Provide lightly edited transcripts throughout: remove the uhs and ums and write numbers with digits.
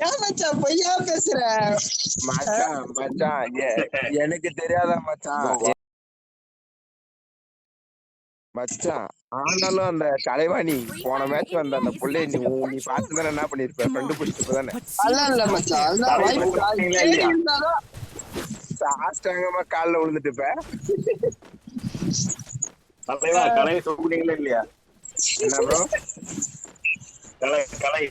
ஏன் மச்சான் பொய்யா பேசுற? மச்சான் மச்சான் எனக்கு தெரியாதா மச்சான்? மச்சான் ஆனாலும் அந்த கலைவாணி போன மேட்ச் வந்த அந்த புள்ளைய நீ பார்த்துதானே என்ன பண்ணிருப்ப? கண்டுபிடிச்சிருப்பதானே? இல்ல மச்சான், சாஷ்டாங்கமா காலில் விழுந்துட்டுப்ப. கலையை சொல்றீங்களா இல்லையா? என்ன ப்ரோ? கலை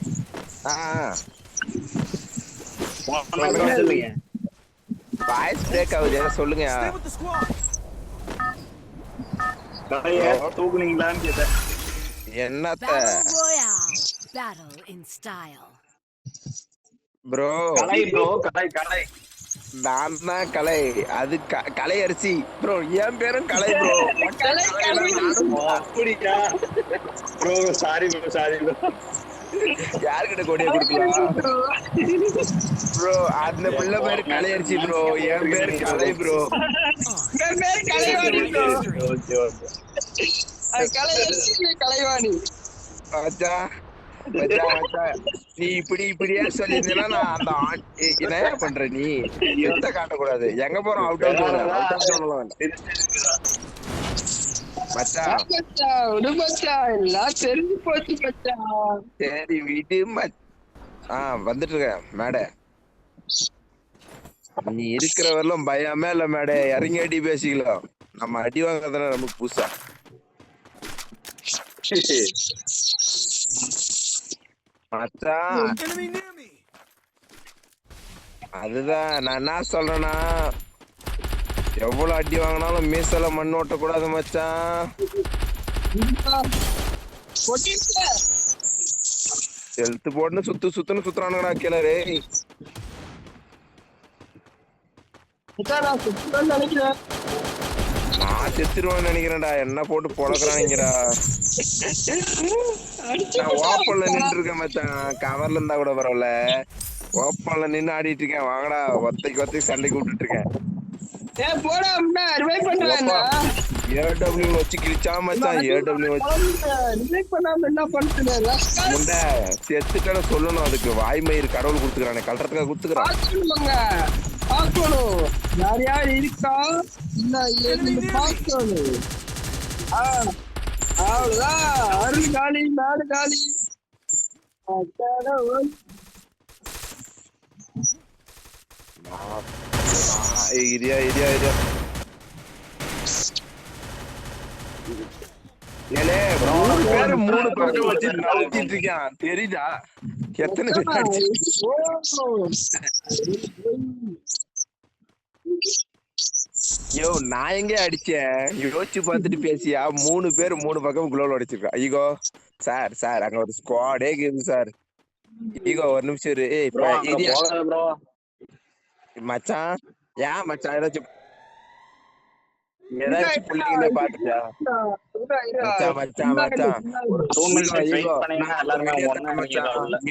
வாய்ஸ் பிரேக் ஆகுது, சொல்லுங்க. தூக்குனீங்களான்னு கேட்டேன். என்னத்த ப்ரோ? கலை ப்ரோ, கலை கலை. நான் தான் கலை, அது கலை அரிசி ப்ரோ. என் பேரும் கலை ப்ரோ. அப்படியா bro? Sorry bro, sorry bro. யாருக்கிட்ட கொடியை கொடுக்கலாம் ப்ரோ? அந்த பிள்ளை பேரு கலை அரிசி ப்ரோ, என் பேரு கலை ப்ரோ. கலைவாணி நீ இப்படியே சொல்லியிருந்தீங்கன்னா நான் அந்த என்ன பண்ற? நீ எத்த காட்டக்கூடாது. எங்க போறோம்? அவுட் ஆஃப் சொல்லலாம் மச்சான். தெரிஞ்சு போச்சு மச்சான். சரி விடு வந்துட்டு இருக்கேன் மேடை. நீ இருக்கிற வரலாம் பயமே இல்ல மேடை. இறங்கி அடி பேசிக்கலாம். நம்ம அடி வாங்கறதுனா நமக்கு புதுசா. மச்சான் அதுதான் நான் என்ன சொல்றேன்னா, எவ்வளவு அடி வாங்கினாலும் மீசல மண் ஓட்டக்கூடாது மச்சான். செலுத்து போட்டு சுத்துன்னு சுத்துறானுங்கடா கிளறு. நான் செத்துருவேன்னு நினைக்கிறேன்டா. என்ன போட்டு பொழக்கிறானுங்கடா. நான் ஓப்பன்ல நின்று இருக்கேன் மச்சான். கவர்ல இருந்தா கூட பரவாயில்ல, ஓப்பன்ல நின்று ஆடிட்டு இருக்கேன். வாங்கடா, ஒத்தைக்கு சண்டைக்கு விட்டுட்டு இருக்கேன். ஏடபிள்யூ வச்சு கிழிச்சா மச்சான். ஏடபிள்யூ செத்துட்ட சொல்லணும். அதுக்கு வாய்மயிர் கடவுள் கொடுத்துக்கிறானே, கல்றதுக்காக கொடுத்துக்கிறான். யார் யார் இருக்கா பார்க்கணும். அவ்வளவுதான். அருள் காலி, நாடு காலி. மூணு பக்கம் வச்சு நவுத்திட்டு இருக்கான். தெரியுதா எத்தனை பேர்? யோ நான் எங்க அடிச்சேன் யோசிச்சு பார்த்துட்டு பேசியா? 3 பேர் 3 பக்கம் குளோல் அடிச்சிருக்கா. ஈகோ சார் அங்க ஒரு ஸ்குவாடே இருக்குது சார். ஈகோ ஒரு நிமிஷம் இரு. மச்சான் ஏன் மச்சான் ஏதாச்சும் பிள்ளைங்களே பாத்துச்சா?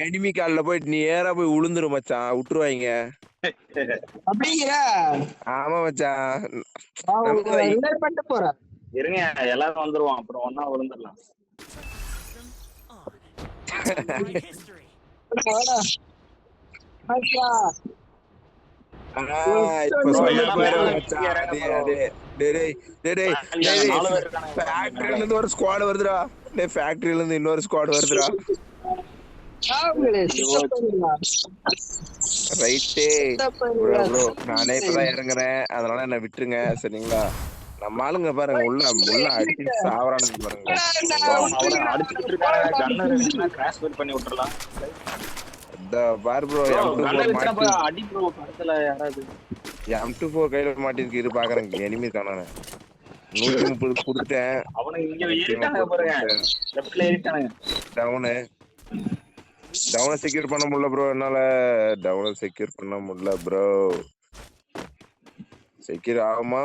எனிமி கால்ல போயிட்டு நீ ஏறா போய் உளுந்துரு மச்சான், விட்டுருவாங்க. ஆமா மச்சான், இருங்க எல்லாரும் வந்துருவோம், அப்புறம் ஒன்னா விழுந்துடலாம். ஒரு ஸ்குவாட் வருதுடா. ஃபேக்டரியில இருந்து இன்னொரு ஸ்குவாட் வருதுடா. ரைட்டே ப்ரோ, நானே இப்பதான் இறங்குறேன், அதனால என்ன விட்டுருங்க சரிங்களா? நம்ம ஆளுங்க பாருங்க உள்ள அடிச்சு சாவறானுங்க பாருங்க. பாரு ப்ரோ, M24 கையில மாட்டிருக்கு. இரு பாக்குறேன், எனிமி காணானே. 130 கொடுத்துட்டேன். டவுனை செக்யூர் பண்ண முடியல ப்ரோ, என்னால டவுனை செக்யூர் பண்ண முடியல ப்ரோ. செக்யூர் ஆகுமா?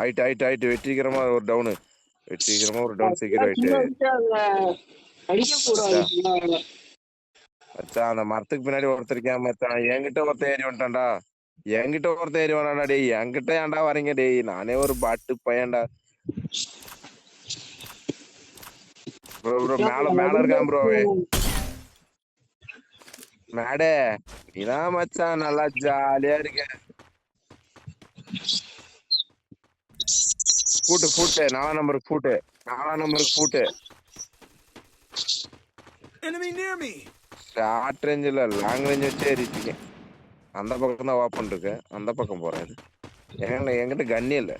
ஆயிட்டு வெற்றிகரமா ஒரு டவுன் செக்யூர் ஆயிட்டு. மச்சான் அந்த மரத்துக்கு பின்னாடி ஒருத்தருக்கேன் மச்சான். என்கிட்ட ஒருத்தர் ஏறி வந்துட்டான்டா. டேய் என்கிட்ட ஏன்டா வரீங்க? டேய் நானே ஒரு பாட்டு பையன்டா. ப்ரோ மேல இருக்கான் ப்ரோ. மேடே இதான் மச்சான் நல்லா ஜாலியா இருக்க. ஃபூட்டு 4 நம்பருக்கு ஃபூட்டு. ஷார்ட் ரேஞ்சில் லாங் ரேஞ்ச் வச்சே ஏறிட்டீங்க. அந்த பக்கம் தான் ஓப்பன் இருக்கு, அந்த பக்கம் போறாரு. என்கிட்ட கண்ணே இல்ல.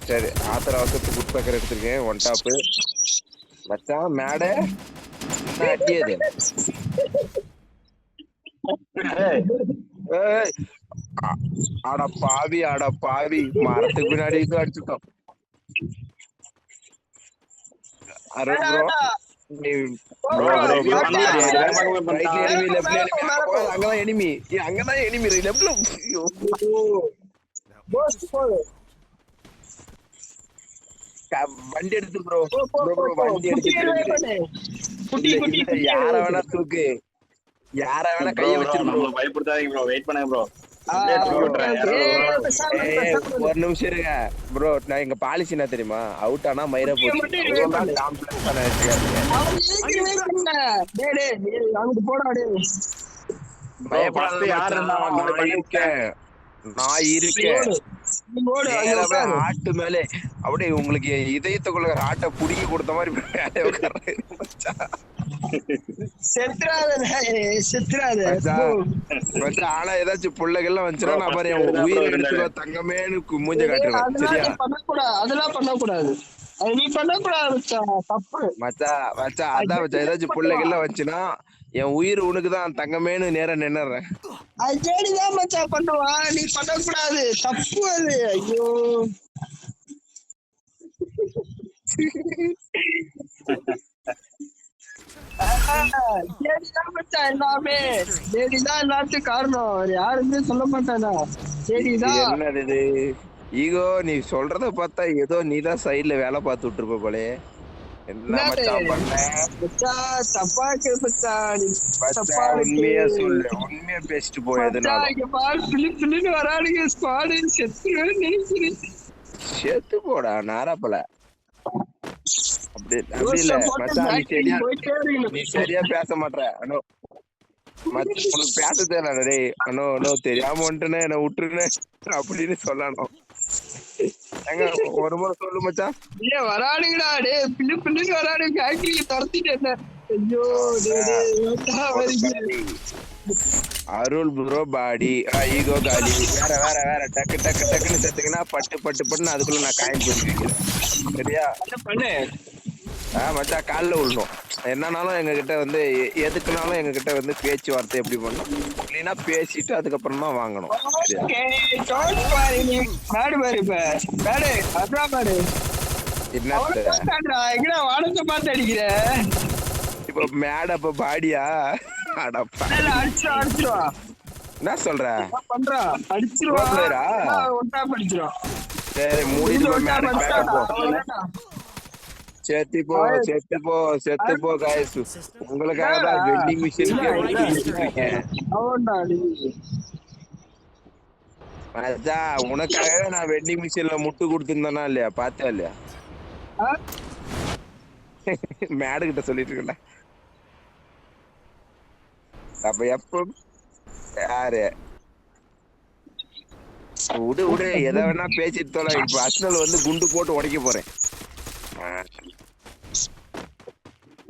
சரி ஆத்திர அவசரத்துக்கு குட்பேக்கர் எடுத்திருக்கேன். 1 டாப்பு மச்சான். மேடை என்ன அடியது? அட பாவி மரத்துக்கு பின்னாடி இது அடிச்சுட்டோம். அருண் ப்ரோ அங்கதான் எனிமி லெப்ட்ல. வண்டி எடுத்து ப்ரோ வண்டி எடுத்து யார வேணா தூக்கு, யார வேணா கைய வச்சிருக்கோம். பயப்படுத்தாதீங்க ப்ரோ, வெயிட் பண்ணுங்க ப்ரோ. ஒரு நிமிஷம் இருங்க ப்ரோ. நான் எங்க பாலிசி என்ன தெரியுமா? அவுட் ஆனா மயிர போச்சு. நான் இருக்கேன் ஆட்டு மேலே. அப்படியே உங்களுக்கு இதயத்துக்குள்ள ஆட்டை புடுங்கி கொடுத்த மாதிரி ஆனா ஏதாச்சும் பிள்ளைகள்லாம் வந்துச்சுன்னா நான் பாரு என் உயிரை எடுத்துருவா தங்கமேனு மூஞ்ச காட்டுருவேன். சரியா? அதெல்லாம் பண்ணக்கூடாது. நீ பண்ணக்கூடாது மச்சா அதான் மச்சா. ஏதாச்சும் பிள்ளைகள்லாம் வந்துச்சுன்னா என் உயிர் உனக்குதான் தங்கமேனு நேரா நின்னுறேன். அதுதான் மச்சா பண்ணுவா. நீ பண்ணக்கூடாது, தப்பு அது. ஐயோ ஜேடிதான் மச்சா எல்லாமே. ஜேடிதான் எல்லாத்துக்கும் காரணம். யாருமே சொல்ல மாட்டானா? ஜேடிதான். என்னது இது ஈகோ? நீ சொல்றத பார்த்தா ஏதோ நீதான் சைடுல வேலை பார்த்து விட்டுருப்ப போலே. என்ன மச்சான் பண்ண? உண்மையா சொல்லு, உண்மையா பேசிட்டு போயதுனால செத்து போடா நாராப்பல. அப்படி இல்ல மச்சான், நீ சரியா பேச மாட்ட. அனோ உனக்கு பேச தெரியல. அனோ தெரியாம வந்துட்டுன்னு என்ன விட்டுருன்னு அப்படின்னு சொல்லணும். எங்க ஒரு முறை சொல்லு மச்சான். வரானுங்கடா டே, பிள்ளைக்கு வரானு ஃபேக்டரிக்கு துரத்திட்டேன். ஐயோ அருள் ப்ரோ பாடி ஈகோ காலி. வேற டக்குன்னு செத்துக்கினா பட்டு அதுக்குள்ள நான் காயின் போட்டுக்கிறேன். சரியா? பண்ணு. மச்சான் காலில் விழணும். என்னன்னாலும் எங்க கிட்ட வந்து எதுக்குனாலும் எங்க கிட்ட வந்து பேச்சுவார்த்தை எப்படி பண்ணணும், இல்லைன்னா பேசிட்டு அதுக்கப்புறம் தான் வாங்கணும். வானத்தை பார்த்து அடிக்கிற இப்ப மேட இப்ப பாடியா? அடிச்சிருவா. என்ன சொல்ற? பண்றா அடிச்சிருவா. சரி மூடிட்டு மேட போ. செத்து போ गाइस. உங்களுக்காக தான் வெண்டிங் மிஷினுக்கு மச்சான், உனக்காகவே நான் வெண்டிங் மிஷின்ல முட்டு கொடுத்துருந்தேனா இல்லையா? பார்த்தா இல்லையா? மேட கிட்ட சொல்லிட்டு இருக்கேன். அப்ப எப்ப யாரு விடு எதை வேணா பேசிட்டு தோல. இப்ப அஸ்னல் வந்து குண்டு போட்டு உடைக்க போறேன்.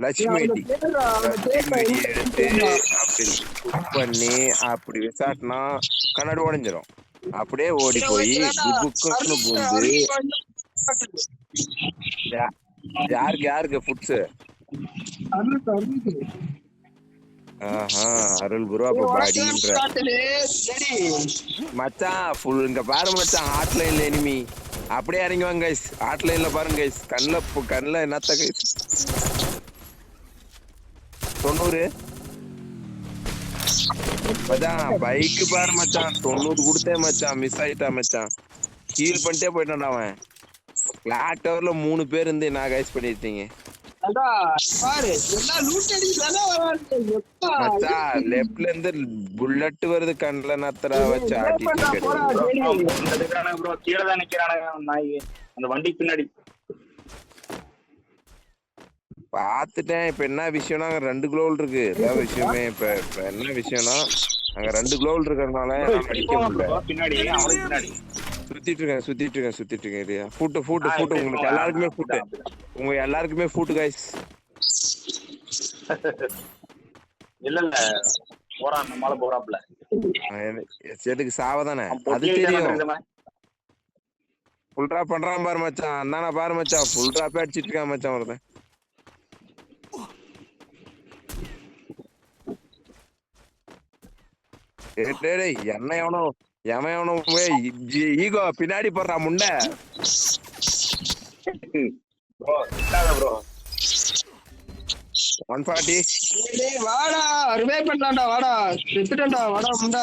லட்சுமி எடுத்து அப்படி பண்ணி அப்படி விசாட்டினா கண்ணாடி உடைஞ்சிரும். அப்படியே ஓடி போய் புக்குன்னு பூந்து யாருக்கு ஃபுட்ஸ்? அருள் குரு அப்ப பாடின்ற மச்சான் ஃபுல். இங்க பாரு மச்சான், ஹாட்லைன்ல எனிமி. அப்படியே இறங்குவாங்க கைஸ். ஹாட்லைன்ல பாருங்க கைஸ். கண்ணுல என்னத்த கைஸ் 90 மச்சான். பைக்கு பாரு மச்சான், 90 கொடுத்தேன் மச்சான். மிஸ் ஆயிட்டா மச்சான். ஹீல் பண்ணிட்டே போயிட்டான் அவன். கிளாக் டவர்ல 3 பேர் இருந்து நான் கைஸ் பண்ணிருந்தீங்க மச்சான். லெப்ட்ல இருந்து புல்லட் வருது கண்ணுல நத்தரா வச்சு ஆட்டிட்டு கீழே தான் நிக்கிறானுங்க நாய் அந்த வண்டிக்கு பின்னாடி. பாத்துட்டேன். இப்ப என்ன விஷயம்னா அங்க 2 குளோவல் இருக்கு. அதான் விஷயமே. இப்ப என்ன விஷயம்னா அங்க 2 குளோவல் இருக்கிறதுனால என்னால அடிக்க முடியல. பின்னாடி அவனுக்கு பின்னாடி சுத்திட்டு இருக்கேன் இல்லையா? ஃபூட்டு இப்படி உங்களுக்கு போங்க. எல்லாருக்குமே ஃபூட்டு. அப்படிதான். உங்க எல்லாருக்குமே ஃபூட்டு கைஸ். இல்ல போறான் நம்மளால போறாப்ல எதுக்கு சாவதானே? அவன் அது பொட்டியை தெரியும். தெரியுமா? ஃபுல் டிராப் பண்றான் பாரு மச்சான். அந்தானா பாரு மச்சான். ஃபுல் டிராப்பே அடிச்சிட்டு இருக்கான் மச்சான் ஒருத்தன். டேய் என்ன எவனோ ஈகோ பின்னாடி போடுறான் முண்டை. ப்ரோ திட்டாத ப்ரோ 140. டேய் வாடா ரிவைவ் பண்ணலாம்டா வாடா செத்துட்டேன்டா வாடா முண்டா.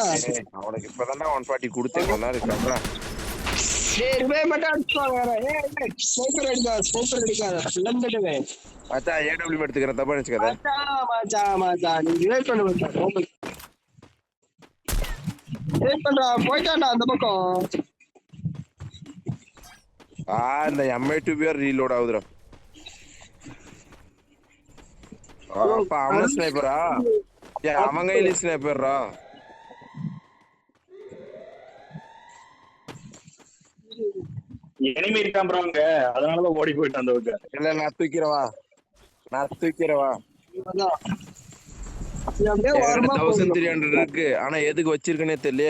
அவனுக்கு இப்பதான்டா 140 கொடுத்தேன். கொஞ்ச நேரம் கம்ரா. டேய் ரிவைவ் மட்டும் அடிச்சுவாங்க வேற. ஸ்னைப்பர் அடிக்காத லம்படுவே. மச்சான் AW எடுத்துக்கிறேன். தப்பா நினைச்சுக்காத. மச்சான் நீ ரிவைவ் பண்ணு மச்சான். ரிவைவ் பண்றா போய்ட்டான்டா அந்த பக்கம். இந்த M82 ரீலோட் ஆகுதுடா. அப்ப அவன ஸ்னைப்பரா? அவன் கையில ஸ்னைப்பர்ரா? எனிமி இருக்கான் ப்ரோ அங்க, அதனாலதான் ஓடி போயிட்டான் அந்த பக்கம். இல்ல நான் தூக்கிறவா. அப்படியே ஓரமா 1300 இருக்கு. ஆனா எதுக்கு வச்சிருக்கனே தெரியல.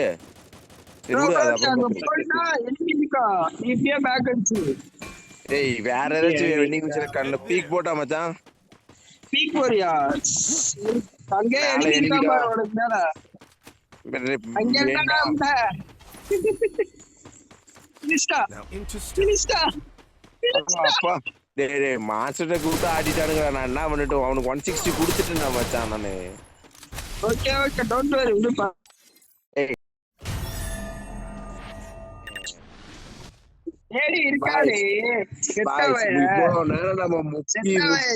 ஏய் வேற ஏதாச்சும் வெண்டிங் மிஷின் கண்ணு பீக் போட்டா மச்சான். பீக் போறியா? அங்கே எனிமி பாரு உனக்கு மேல. அங்க என்னடா அப்பா டேய் மாஸ்டர் கூப்பிட்டு ஆடிட்டானுங்க. நான் என்ன பண்ணிட்டு அவனுக்கு 160 கொடுத்துட்டேன் மச்சான் நானு. ஓகே டோன்ட் வரி விடுப்பா. ஜேடி இருக்கானே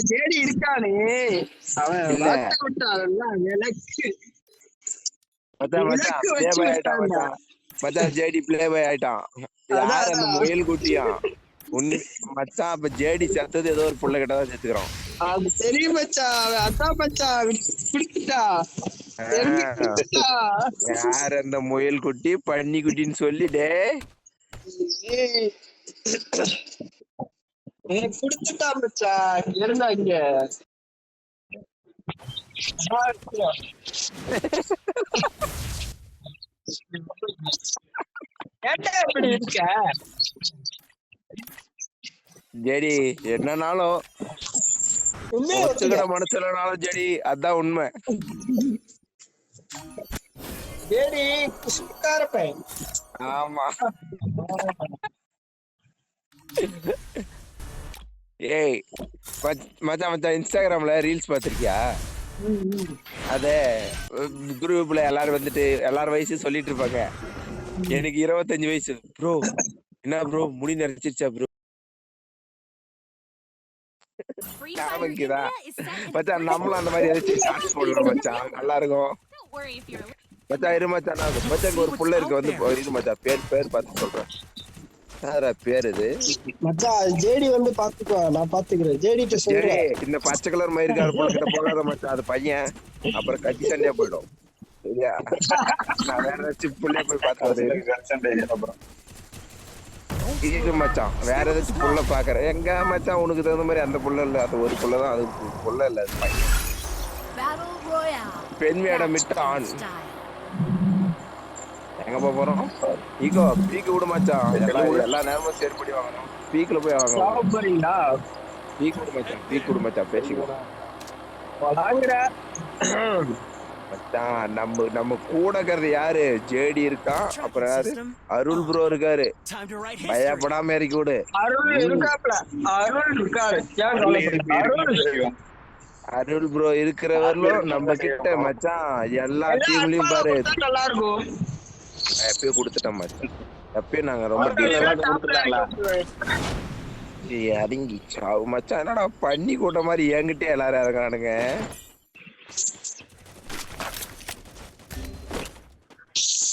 ஜேடி இருக்கானே அவன் வாட்ட விட்டான். மச்சான் ஜேடி பிளே பாய் ஆயிட்டான். யார் அந்த முயல் குட்டியா மச்சான்? அப்ப ஜேடி செத்தது ஏதோ ஒரு புள்ள கிட்டதான் செத்துக்கிறான். அது தெரியும் மச்சான். அவன் அதான் மச்சான் பிடிச்சிட்டா. யார் அந்த முயல் குட்டி பன்னி குட்டின்னு சொல்லிட்டே குடுத்துட்டா மச்சான். இருந்தாங்க எப்படி இருக்க ஜெடி? என்னன்னாலும் மனசுலனாலும் ஜெடி அதான் உண்மை. ஜேடி குசுக்கா இருப்பேன். ஆமா. ஏய் மச்சான் இன்ஸ்டாகிராம்ல ரீல்ஸ் பாத்திருக்கியா? அதே குரூப்ல எல்லாரும் வந்துட்டு எல்லாரும் வயசு சொல்லிட்டு இருப்பாங்க. எனக்கு 25 வயசு ப்ரோ. என்ன ப்ரோ முடி நரைச்சிருச்சா ப்ரோ? மச்சான் நம்மளும் அந்த மாதிரி ஏதாச்சும் ஷார்ட்ஸ் போடலாம் மச்சான். நல்லா இருக்கும் மச்சான். இரு மச்சான் மச்சான் ஒரு புள்ள இருக்கு வந்து இரு மச்சான். பேர் பார்த்து சொல்றேன். யாரா பேர் இது? மச்சான் ஜேடி வந்து பாத்துக்கோ, நான் பாத்துக்கிறேன். ஜேடி சொல்றேன். இந்த பச்சை கலர் மயிருக்கார புள்ள கிட்ட போகாத மச்சான். அது பையன் அப்புறம் கட்சி சண்டையா போயிடும். சரியா? நான் வேற ஏதாச்சும் புள்ளைய போய் பார்த்து இது மச்சான். வேற ஏதாச்சும் புள்ள பாக்குறேன். எங்க மச்சான் உனக்கு தகுந்த மாதிரி அந்த புள்ள இல்ல. அது ஒரு புள்ளதான். அது புள்ள இல்ல, அது பையன். பெண்மையோட மிட்ட ஆண். எங்க போறோம்? ஈகோ பீக்கு விட மச்சான். எல்லா நேரமும் சேர்ப்படி வாங்கணும். பீக்ல போய் வாங்கணும். பீக் விடு மச்சான். பேசிக்கலாம் மச்சான். நம்ம கூட இருக்கிறது யாரு? ஜேடி இருக்கான். அப்புறம் யாரு? அருள் ப்ரோ இருக்காரு. பயப்படாம இறக்கி விடு. அருள் ப்ரோ இருக்கிறவர்களும் நம்ம கிட்ட மச்சான். எல்லா டீம்லயும் பாரு எப்பயும் கொடுத்துட்டோம் மச்சான். எப்பயும் நாங்க ரொம்ப இறங்கி சாவு மச்சான். என்னடா பண்ணி கூட்ட மாதிரி என்கிட்டே எல்லாரும் இறங்குறானுங்க.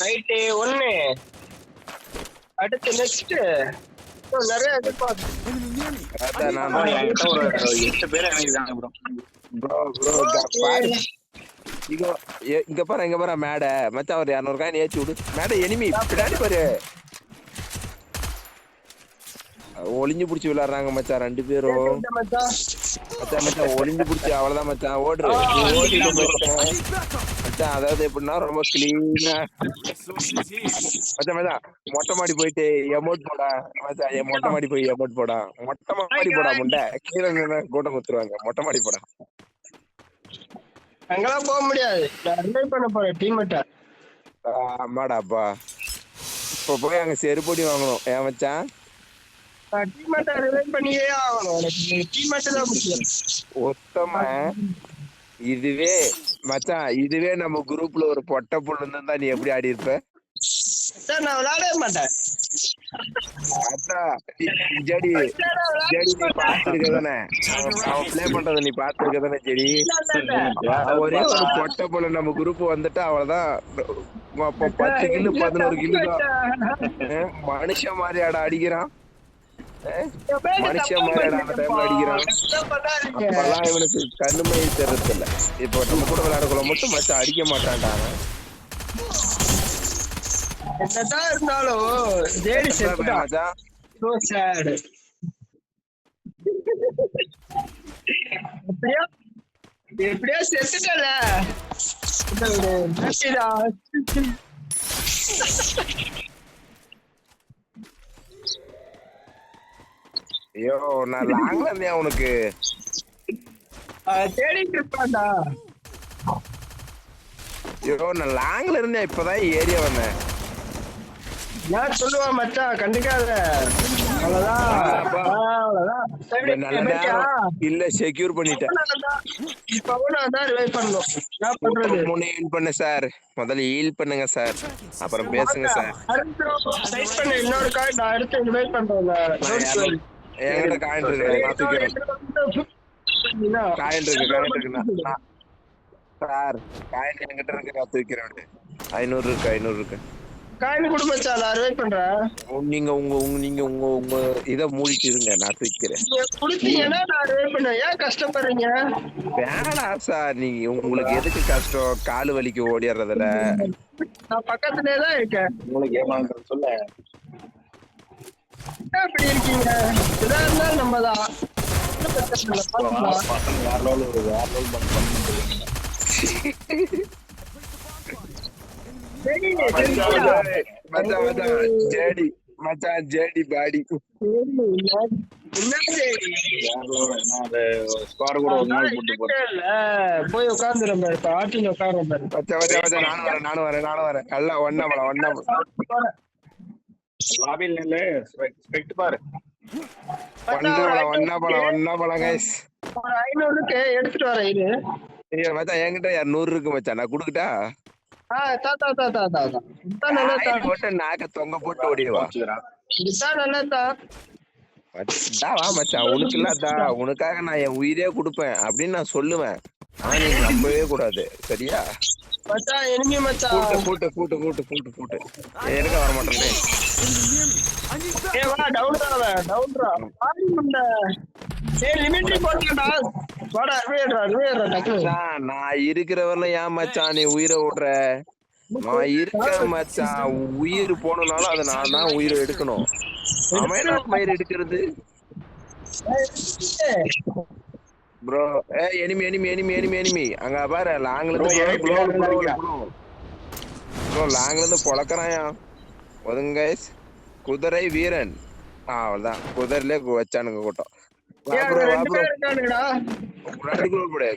ரைட்டு ஒண்ணு. அடுத்து நெக்ஸ்ட் நிறைய எதிர்பார்த்து அதான் நான் bro, என்கிட்ட ஒரு 8 பேர் எனக்கு இதாங்க ப்ரோ. ப்ரோ பாரு இங்க பாரு மேட மச்சான் ஒரு 200 காயின் ஏத்தி விடு மேட எனிமி பின்னாடி பாரு ஒளிஞ்சு புடிச்சு விளையாடுறாங்க மச்சான் 2 பேரும் மச்சான் ஒளிஞ்சு புடிச்சு அவ்வளவுதான் மச்சான் ஓடுற மச்சான் அதாவது எப்படின்னா ரொம்ப கிளீனா மச்சான் மொட்டை மாடி போயிட்டு எமௌண்ட் போடா மச்சான் மொட்டை மாடி போய் எமௌண்ட் போடா மொட்டை மாடி போடா முண்டை கீழே கூட்டம் குத்துருவாங்க மொட்டை மாடி போடா அங்கெல்லாம் போக முடியாது ரிவைவ் பண்ண போறேன் டீம்மேட்ட ஆமாடாப்பா இப்ப போய் அங்க செருப்பொடி வாங்கணும் ஏன் மச்சான் டீம்மேட்ட ரிவைவ் பண்ணியே ஆகணும் எனக்கு டீம்மேட் தான் முக்கியம் ஒத்தம இதுவே நம்ம குரூப்ல ஒரு பொட்ட புள்ள இருந்தா நீ எப்படி ஆடி இருப்ப சார் நான் விளையாடவே மாட்டேன் அதான் ஜடி நீ பாத்துருக்கதானே அவன் பிளே பண்றத நீ பாத்துருக்கதானே ஜெடி ஒரே ஒரு பொட்ட புள்ள நம்ம குரூப் வந்துட்டு அவ்வளவுதான் 10 கில்லு 11 கில்லு தான் மனுஷன் மாதிரி ஆட அடிக்கிறான் மனுஷன் மாதிரி ஆட அந்த டைம்ல அடிக்கிறான் அப்பெல்லாம் இவனுக்கு கண்ணுமை தெரியறது இல்ல இப்ப நம்ம கூட விளையாடக்குள்ள மட்டும் மச்சான் அடிக்க மாட்டான்டா என்னதான் இருந்தாலும் ஜேடி செத்துட்டான் சோ சேட் எப்படியா செத்துட்டல ஐயோ நான் லாங்ல இருந்தேன் உனக்கு தேடிட்டு இருப்பான்டா ஐயோ நான் லாங்ல இருந்தேன் இப்பதான் ஏரியா வந்தேன் நான் சொல்லுவான் மச்சான் கண்டுக்காத இல்ல செக்யூர் பண்ணிட்டேன் சார் முதல்ல ஹீல் பண்ணுங்க சார் அப்புறம் பேசுங்க சார் இன்னொரு கார்டு நான் அடுத்து ரிவைவ் பண்றேன் என்கிட்ட காயின் இருக்கு நான் தூக்கிறேன் காயின் இருக்கு சார் காயின் என்கிட்ட இருக்கு நான் தூக்கிறேன் 500 இருக்கு காயின் குடு மச்சான் நான் ரிவைவ் பண்றேன் நீங்க உங்க இத மூடிட்டு இருங்க நான் தூக்கிறேன் குடுத்தீங்கன்னா நான் ரிவைவ் பண்ணுவேன் ஏன் கஷ்டப்படுறீங்க வேணா சார் நீங்க உங்களுக்கு எதுக்கு கஷ்டம் காலு வலிக்கு ஓடிடுறதுல நான் பக்கத்துலயே தான் இருக்கேன் உங்களுக்கு ஏமாந்து சொல்ல எப்படி இருக்கீங்க இதா இருந்தாலும் நம்ம தான் பசங்க வேற லெவல் ஜேடி பாடி போய் உட்காந்துரும் ஆட்டில உட்காரும் நானும் வரேன் எல்லாம் ஒன்னா லாபில் நில்லு ஸ்பெக்ட் பாரு ஒன்னா பழம் கைஸ் 500 எடுத்துட்டு வரேன் இது மச்சான் என்கிட்ட 100 இருக்கு மச்சான் நான் குடுக்கட்டா நாக்க தொங்க போட்டு ஓடிடுவா வா மச்சான் உனக்கு இல்லாதா உனக்காக நான் என் உயிரே கொடுப்பேன் அப்படின்னு நான் சொல்லுவேன் ஆனா நீங்க நம்பவே கூடாது சரியா கூட்டு எனக்கு வர மாட்டேன் நான் இருக்கிறவர்ல ஏன் மச்சான் நீ உயிரை விடுற நான் இருக்க மச்சான் உயிர் போனாலும் அதை நான் தான் உயிரை எடுக்கணும் அவன் மயிர் எடுக்கிறது ப்ரோ எனிமி அங்க பாரு லாங்ல இருந்து பொழக்கறாயா ஒதுங்க குதிரை வீரன் அவ்வளவுதான் குதிரையிலே வச்சானுங்க கூட்டம்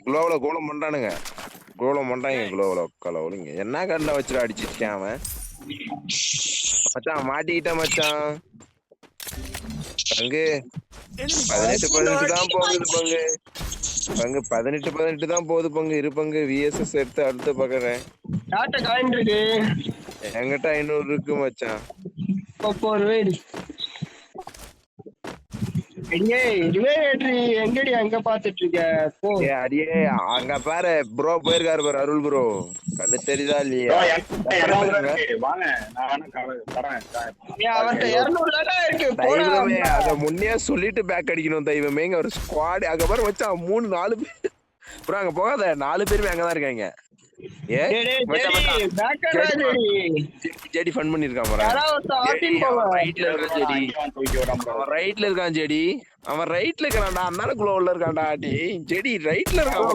குளோவ்ல கோலம் பண்றானுங்க குளோவ்ல கலவுலிங்க என்ன கண்ட வச்சுட்டு அடிச்சிருக்கேன் அவன் மச்சான் மாட்டிக்கிட்டேன் மச்சான் பங்கு 18 தான் போகுது பங்கு 18 தான் போகுது பங்கு இரு பங்கு விஎஸ்எஸ் எடுத்து அடுத்து பாக்குறேன் என்கிட்ட 500 இருக்கு மச்சான் எங்கடி அங்க பாத்துட்டு இருக்க போ. அடியே அங்க பாரு ப்ரோ போயிருக்காரு பாரு அருள் ப்ரோ. கண்ணு தெரியுதா ப்ரோ இல்லையா? வாங்க நான் வேணா தரேன். அவர்கிட்ட 200 இருக்கு போடா. தெய்வமே அத முன்னே சொல்லிட்டு பேக் அடிக்கணும் தெய்வமே. இங்க ஒரு ஸ்குவாட் அங்க பாரு வச்சான் 3-4 பேர். ப்ரோ அங்க போகாத 4 பேருமே அங்கதான் இருக்காங்க. ஏ ஜெடி ஃபன் பண்ணிருக்கான் பாரு. ரைட்ல இருக்கான் ஜெடி. அவன் ரைட்ல இருக்கான் ஜெடி. அவன் ரைட்ல இருக்கான்டா. அதனால குளோவ்ல இருக்கான்டா. ஜெடி ரைட்ல இருக்கான்.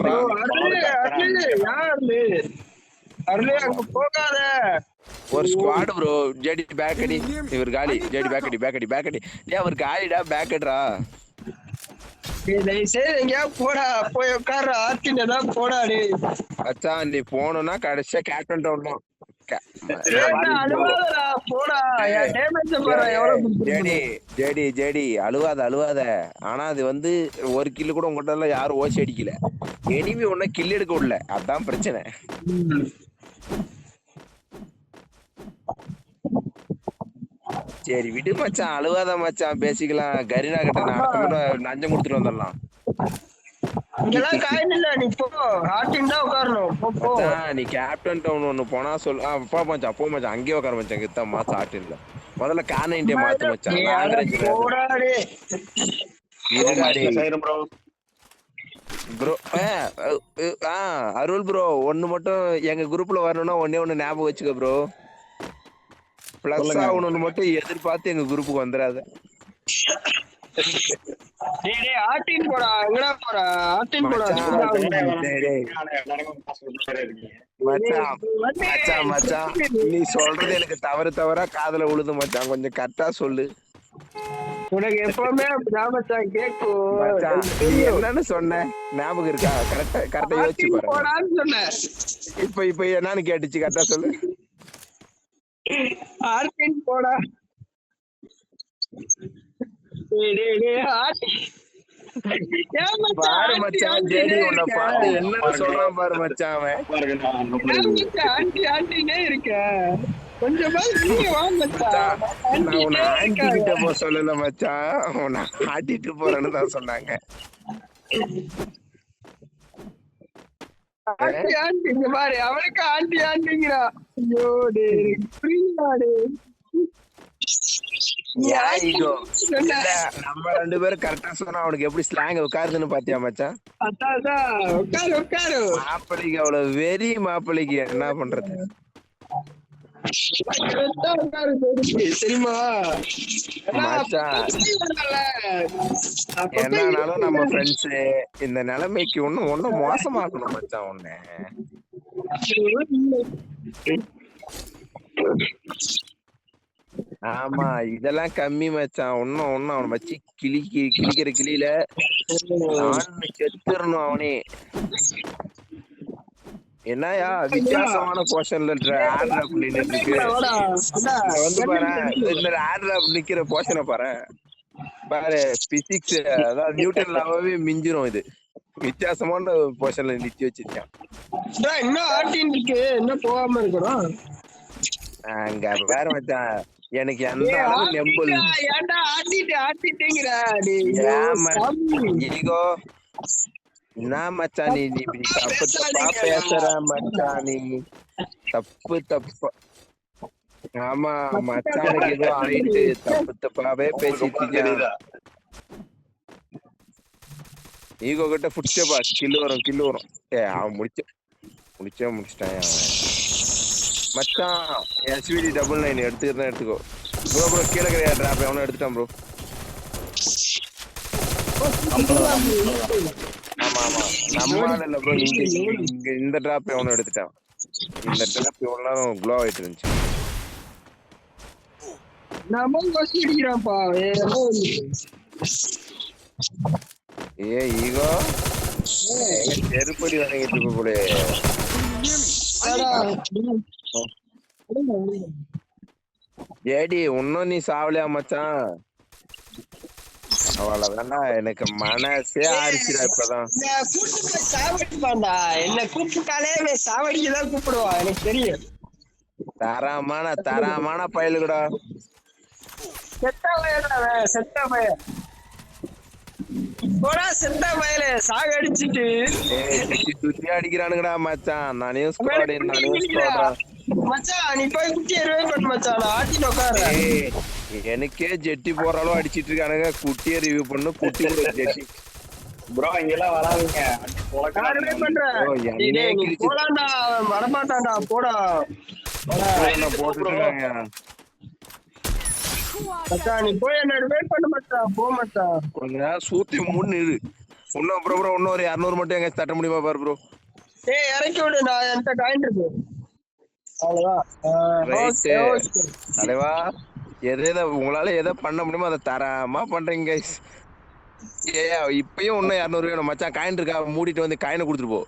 ஒரு ஸ்குவாட் ப்ரோ. ஜெடி பேக் அடி. இவர் காலி. ஜெடி பேக் அடி பேக் அடி பேக் அடி. டேய் அவர் காலிடா பேக் அடிடா. போடா போய் உட்கார ஆத்தினதான் போடா. அச்சா நீ போனோம்னா கடைசியா கேப்டன் டவுன் தான். ஜெடி அழுவாத. ஆனா அது வந்து ஒரு கில்லு கூட உங்ககிட்ட யாரும் ஓசி அடிக்கல. எனிமி ஒன்னும் கில் எடுக்க விடல. அதான் பிரச்சனை. சரி விடு மச்சான் அழுவாத மச்சான் பேசிக்கலாம். கரீனா கிட்ட நான் அடுத்த முறை லஞ்சம் கொடுத்துட்டு வந்துடலாம். நீ கேப்டன் டவுன் ஒண்ணு போனா சொல்லு. போ மச்சான் அங்கேயே உட்கார மச்சான். கிட்ட மாசம் ஆட்டின்ல முதல்ல கார்னே மாத்து மச்சான். ப்ரோ அருள் ப்ரோ ஒண்ணு மட்டும் எங்க குரூப்ல வரணும்னா ஒண்ணு ஞாபகம் வச்சுக்க ப்ரோ. பிளஸ் ஆகணும்னு மட்டும் எதிர்பார்த்து எங்க குரூப்புக்கு வந்துடாத. நீ சொல்றது எனக்கு தவறா காதுல உழுது மச்சான். கொஞ்சம் கரெக்டா சொல்லு. உனக்கு எப்பவுமே என்னன்னு சொன்ன ஞாபகம் இருக்கா? கரெக்டா யோசிச்சு பாரு. இப்ப என்னன்னு கேட்டுச்சு கரெக்டா சொல்லு. போடா பாரு மச்சான் ஜெடி உன்னை பார்த்து என்ன சொல்றான் பாரு மச்சான். நான் உன்னை ஆண்டிகிட்ட போ சொல்லல மச்சான். உன்னை ஆட்டிட்டு போறேன்னு தான் சொன்னாங்க. அவனுக்கு ஆண்டிங்கிறா. நம்ம 2 பேரும் கரெக்டா சொன்னா அவனுக்கு எப்படி ஸ்லாங் உட்காருதுன்னு பாத்தியா மச்சான்? மாப்பிள்ளைக்கு அவ்வளவு வெறி. மாப்பிள்ளைக்கு என்ன பண்றது தெரியுமா மச்சான்? என்னாலும் நம்ம ஃப்ரெண்ட்ஸ் இந்த நிலைமைக்கு ஒன்னும் மோசமாக்கணும் மச்சான். ஒண்ணு ஆமா இதெல்லாம் கம்மி மச்சான். ஒன்னும் அவனை வச்சு கிளிக்கிற கிளியில செத்துறணும் அவனே. என்னயா வித்தியாசமான போர்ஷன்ல ஆட்ராப் நின்னுட்டு இருக்கு. வந்து பாரு இந்த ஆட்ராப் நிக்கிற போர்ஷனை பாரு பிசிக்ஸ் அதாவது நியூட்டன் லாவே மிஞ்சிரும். இது வித்தியாசமான போர்ஷன்ல நிறுத்தி வச்சிருக்கேன். இன்னும் ஆட்டின் இருக்கு. என்ன போகாம இருக்கிறோம் அங்க வேற மச்சான். எனக்கு எந்த அளவு நெம்பல் ஈகோ என்ன மச்சான்? நீ தப்பா பேசுற மச்சான். நீ தப்பு. ஆமா மச்சானுக்கு ஏதோ ஆயிட்டு தப்பாவே பேசிட்டு. ஈகோ கிட்ட புடிச்சப்பா கில்லு வரும். அவன் முடிச்சிட்டான் மச்சான். SVD 99 எடுத்துக்கோ ப்ரோ. கீழே கிடையாது டிராப். அவனும் எடுத்துட்டான் ப்ரோ. ஆமா நம்மளால இல்ல ப்ரோ. இங்க இந்த டிராப் அவனும் எடுத்துட்டான். இந்த டிராப் எவ்வளவு நேரம் க்ளோ ஆயிட்டு இருந்துச்சு. ஈகோ செருப்படி வாங்கிட்டு இருக்க கூட. ஏடி இன்னும் நீ சாவலையா மச்சான்? அவ்வளவுதான்டா. எனக்கு மனசே ஆரிச்சுடா. இப்பதான் என்ன கூப்பிட்டாலே சாவடிக்குதான் கூப்பிடுவான். எனக்கு தெரியும். தரமான பயலுகடா. செத்த பையன் போடா செத்தா பயலே சாக அடிச்சிட்டு சுத்தி சுத்தி அடிக்கிறானுங்கடா மச்சான். நானே அவன் ஸ்குவாடு குட்டி நானே கிழிக்கிறா. ஸ்குவாடா. மச்சான் நீ போய் குட்டி ரிவைவ் பண்ணு மச்சான் நான் ஆட்டிட்டு உட்கார எனக்கே ஜெட்டி போற அளவு அடிச்சிட்டு இருக்கானுங்க. குட்டியை ரிவ்யூ பண்ணு குட்டி கூட ஜெட்டி. ப்ரோ இங்கெல்லாம் வராதுங்க. நான் ரிவைவ் பண்றேன் ஓ, டேய், என்னையே டேய், நீ கிழிச்சு போடாண்டா அவன் வரமாட்டான்டா போடா போட்டுட்டு இருக்காங்க. மச்சான் நீ போய் என்ன ரிவைவ் பண்ண மச்சான் போ மச்சான் கொஞ்ச நேரம் சூத்தி மூணு இரு. இன்னும் ப்ரோ இன்னும் ஒரு 200 மட்டும் எங்க தட்ட முடியுமா பாரு ப்ரோ. டேய் இறக்கி விடு நான் என்கிட்ட காயின் இருக்கு ரைட்டு அவ்வளவுதான் தலைவா. எதை உங்களால எதை பண்ண முடியுமோ அதை தரமா பண்றீங்க guys. இப்பயும் இன்னும் 200 வேணும் மச்சான். காயின் இருக்கா? மூடிட்டு வந்து காயினை கொடுத்துட்டு போ.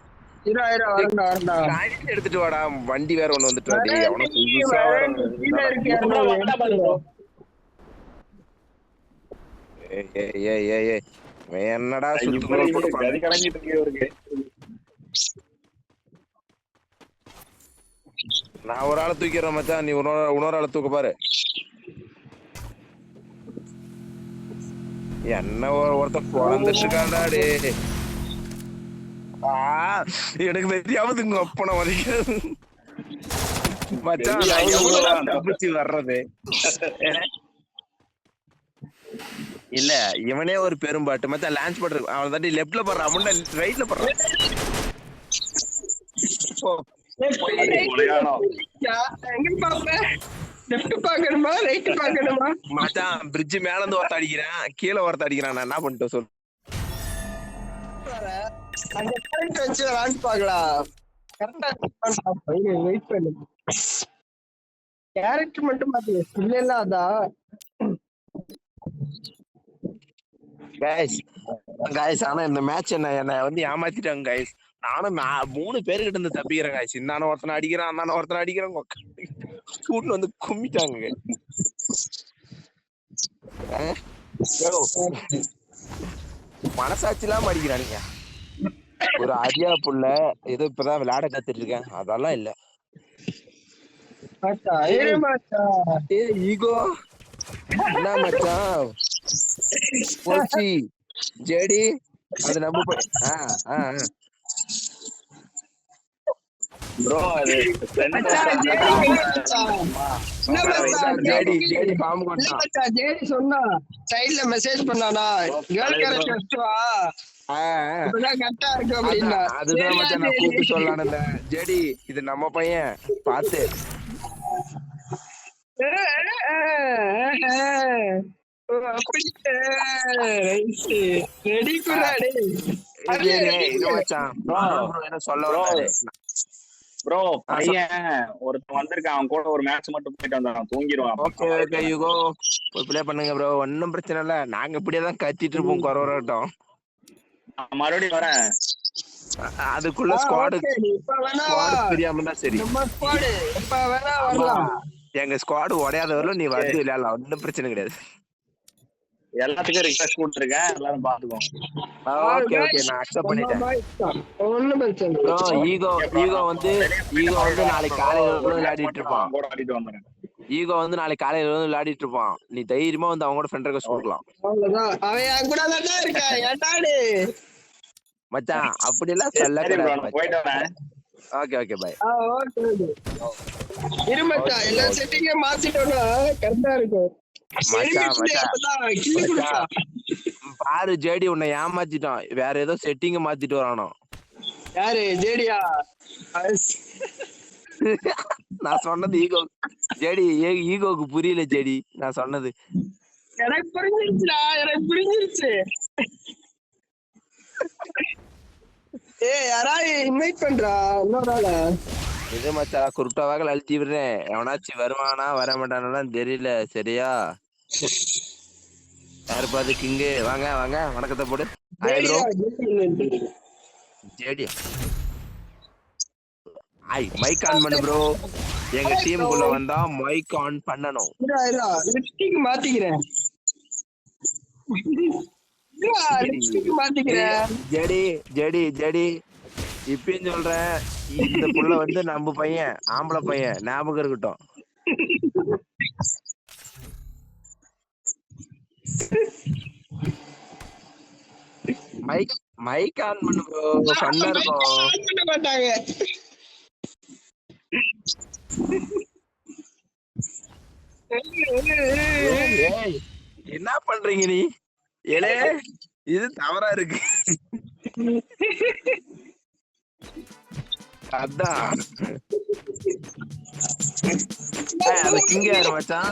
வரண்டா காயின் எடுத்துட்டு வாடா. வண்டி வேற ஒண்ணு வந்துட்டு வாடி. அவன புதுசா என்னடா சுத்துக்குள்ள போட்டு கதி கலங்கிட்டு இருக்கு இவருக்கு. நான் ஒரு ஆளை தூக்கிறேன் மச்சான். நீ இன்னொரு ஆளை தூக்க பாரு. என்ன ஒருத்தன் குழந்துட்டு இருக்காண்டா டே. எனக்கு தெரியாமது இங்க ஒப்பனை வரைக்கும் மச்சான். நான் எவ்வளவு தப்பிச்சு வர்றது இல்ல. இவனே ஒரு பெரும்பாட்டு மச்சான். லான்ச் பண்ற அவன் தாண்டி லெப்ட்ல போடுறான். முன்ன ரைட்ல போடுறான். மச்சான் பிரிட்ஜ் மேல இருந்து ஒருத்த அடிக்கிறேன், கீழே ஒருத்த அடிக்கிறான். நான் என்ன பண்ணிட்டு சொல். கேரக்டர் மட்டும் பாத்து இல்ல அதான் கைஸ். ஆனா இந்த மேட்ச் என்ன வந்து ஏமாத்திட்டாங்க கைஸ். நானும் 3 பேருகிட்ட இருந்து தப்பிக்கிறேன் கைஸ். இந்தான ஒருத்தனை அடிக்கிறான், அந்தான ஒருத்தனை அடிக்கிறான். கூட்டு வந்து கும்பிட்டாங்க. மனசாட்சி இல்லாம அடிக்கிறானுங்க. ஒரு அரியா புள்ள ஏதோ இப்பதான் விளையாட கத்துட்டு இருக்கேன் அதெல்லாம் இல்ல. ஈகோ என்ன மச்சான் போச்சு ஜேடி அது நம்ம ப்ரோ அது ஜேடி பாம்பு கொண்டான். ஜேடி சொன்னா சைடுல மெசேஜ் பண்ணானா கேர்ள் கேரக்டர் வா கரெக்டா இருக்கு அப்படின்னா அதுதான் மச்சான் நான் கூப்பிட்டு சொல்லலாம்ல. ஜேடி இது நம்ம பையன் பாத்து ரெடி குறாடே ப்ரோ பையன் ஒருத்தன் வந்திருக்கான். அவன் கூட ஒரு மேட்ச் மட்டும் போயிட்டு வந்தான். தூங்கிடுவான். ஓகே ஓகே யூகோ ப்ளே பண்ணுங்க ப்ரோ. ஒன்னும் பிரச்சனை இல்ல. நாங்க இப்படியேதான் கத்திட்டு இருப்போம் குறவரட்டும். மறுபடியும் வரேன். அதுக்குள்ள ஸ்குவாடு தெரியாம தான் சரி. எங்க ஸ்குவாடு உடையாத வரலும் நீ வந்து விளையாடலாம். ஒன்னும் பிரச்சனை கிடையாது. எல்லாத்துக்கும் ரிக்வெஸ்ட் கொடுத்துருக்கேன். எல்லாரும் பாத்துக்கோங்க. ஓகே ஓகே நான் அக்செப்ட் பண்ணிட்டேன். ஒண்ணும் பிரச்சனை ப்ரோ ஈகோ வந்து நாளைக்கு காலையில விளையாடிட்டு இருப்பான். கூட ஆடிட்டு வந்துறேன். ஈகோ வந்து நாளைக்கு காலையில வந்து விளையாடிட்டு இருப்பான். நீ தைரியமா வந்து அவங்க கூட ஃப்ரெண்ட் ரெக்வெஸ்ட் கொடுக்கலாம். அவ்வளவுதான். அவன் என் கூட தான் இருக்கா. ஏட்டாடு மச்சான் அப்படி எல்லாம் சொல்ல கூடாது. போயிட்டு வரேன். Okay okay bye. இரு மச்சான் எல்லா செட்டிங்கையும் மாத்திட்டோம்னா கரெக்டா இருக்கும். பாரு ஜேடி உன்னை ஏமாத்திட்டான். வேற ஏதோ செட்டிங்க மாத்திட்டு வரானோ. யாரு ஜேடியா? நான் சொன்னது ஈகோ ஜேடி. ஈகோக்கு புரியல ஜேடி நான் சொன்னது. எனக்கு புரிஞ்சிருச்சுடா. எனக்கு புரிஞ்சிருச்சு. யாராவது இன்வைட் பண்றா இன்னொரு ஆள. இது மச்சா குருட்டாவாக அழுத்தி விடுறேன். எவனாச்சும் வருவானா வர மாட்டானான்னு தெரியல. சரியா யாரு பாது கிங்கு வாங்க வாங்க வணக்கத்தை போடு. ஜேடி மைக் ஆன் பண்ணு ப்ரோ. எங்க டீமுக்குள்ள வந்தா மைக் ஆன் பண்ணணும். மாத்திக்கிறேன் ஜேடி ஜேடி ஜேடி இப்பயும் சொல்றேன். இந்த புள்ள வந்து நம்ம பையன் ஆம்பளை பையன் ஞாபகம் இருக்கட்டும். மைக் மைக் ஆன் பண்ணு ப்ரோ, ஃபன்னா இருக்கும். ஆன் பண்ண மாட்டாங்க. ஏய், என்ன பண்றீங்க நீ? ஏலே, இது தவறா இருக்கு. அதான் அந்த கிங்க யாரு மச்சான்?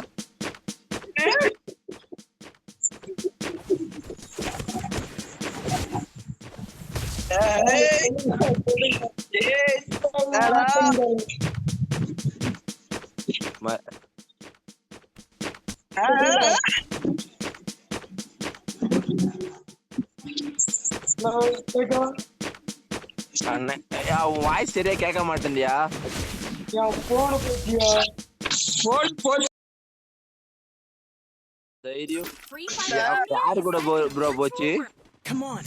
வாய்ஸ் சரியா கேட்க மாட்டேன்டியா. தைரியம் யாரு கூட ப்ரோ போச்சு? Come on,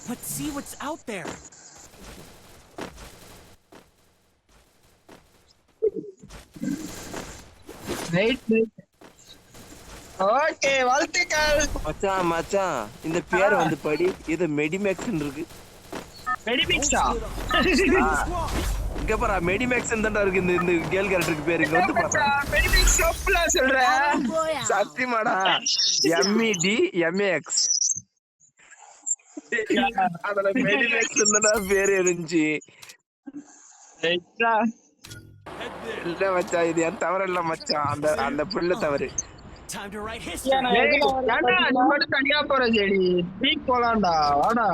let's see what's out there. Okay, வாழ்த்துக்கள் மச்சான். மச்சான் இந்த பேர் வந்து படி, இது மெடிமேக்ஸ் இருக்கு. மெடிமிக்ஸா? இங்க பாரு, மெடிமேக்ஸ் தான்டா இருக்கு இந்த கேர்ள் கேரக்டருக்கு பேரு. இங்க வந்து பாரு, மெடிமிக்ஸ் சோப்புல சொல்றேன். சத்தியமாடா, MED MAX. அதுல மெடிமேக்ஸ் தான்டா பேரு இருந்துச்சு. இல்ல மச்சான், இது என் தவறு இல்ல மச்சான், அந்த புள்ள தவறு. Time to write history. தனியா போற செடி பீக் போலாம்டா, வாடா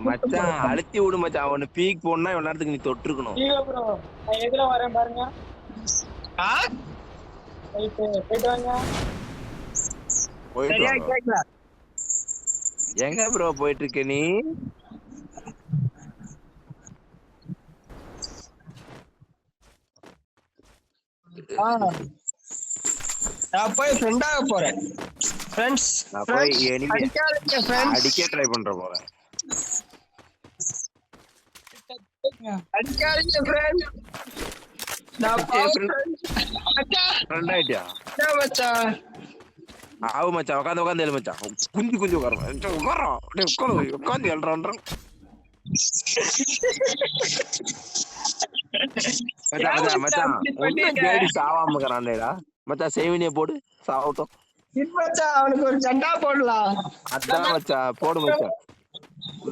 மச்சான். அழுத்தி விடு மச்சான், அவனு பீக் போனா இவ்வளவு நேரத்துக்கு நீ தொட்டிருக்கணும். எதுல வரேன் பாருங்க. போயிட்டு வாங்க. போயிட்டு வா. எங்க ப்ரோ போயிட்டு இருக்க நீ? நான் போய் ஃப்ரெண்டாக போறேன். ஃப்ரெண்ட்ஸ் நான் போய் அடிக்காதீங்க ஃப்ரெண்ட்ஸ், அடிக்க ட்ரை பண்ற போறேன். அடிக்காதீங்க ஃப்ரெண்ட்ஸ். நான் போய் ஃப்ரெண்ட் ஆயிட்டியா? மச்சான் ஆவு மச்சான், உட்காந்து எழு மச்சான். குஞ்சு உட்காந்து எழுறான். மச்சான் ஜேடி சாவாம இருக்கிறான்டா மச்சான். சேவினிய போடு, சாவட்டும் மச்சான். அவனுக்கு ஒரு சண்டா போடலாம். அதான் மச்சான், போடு மச்சான்.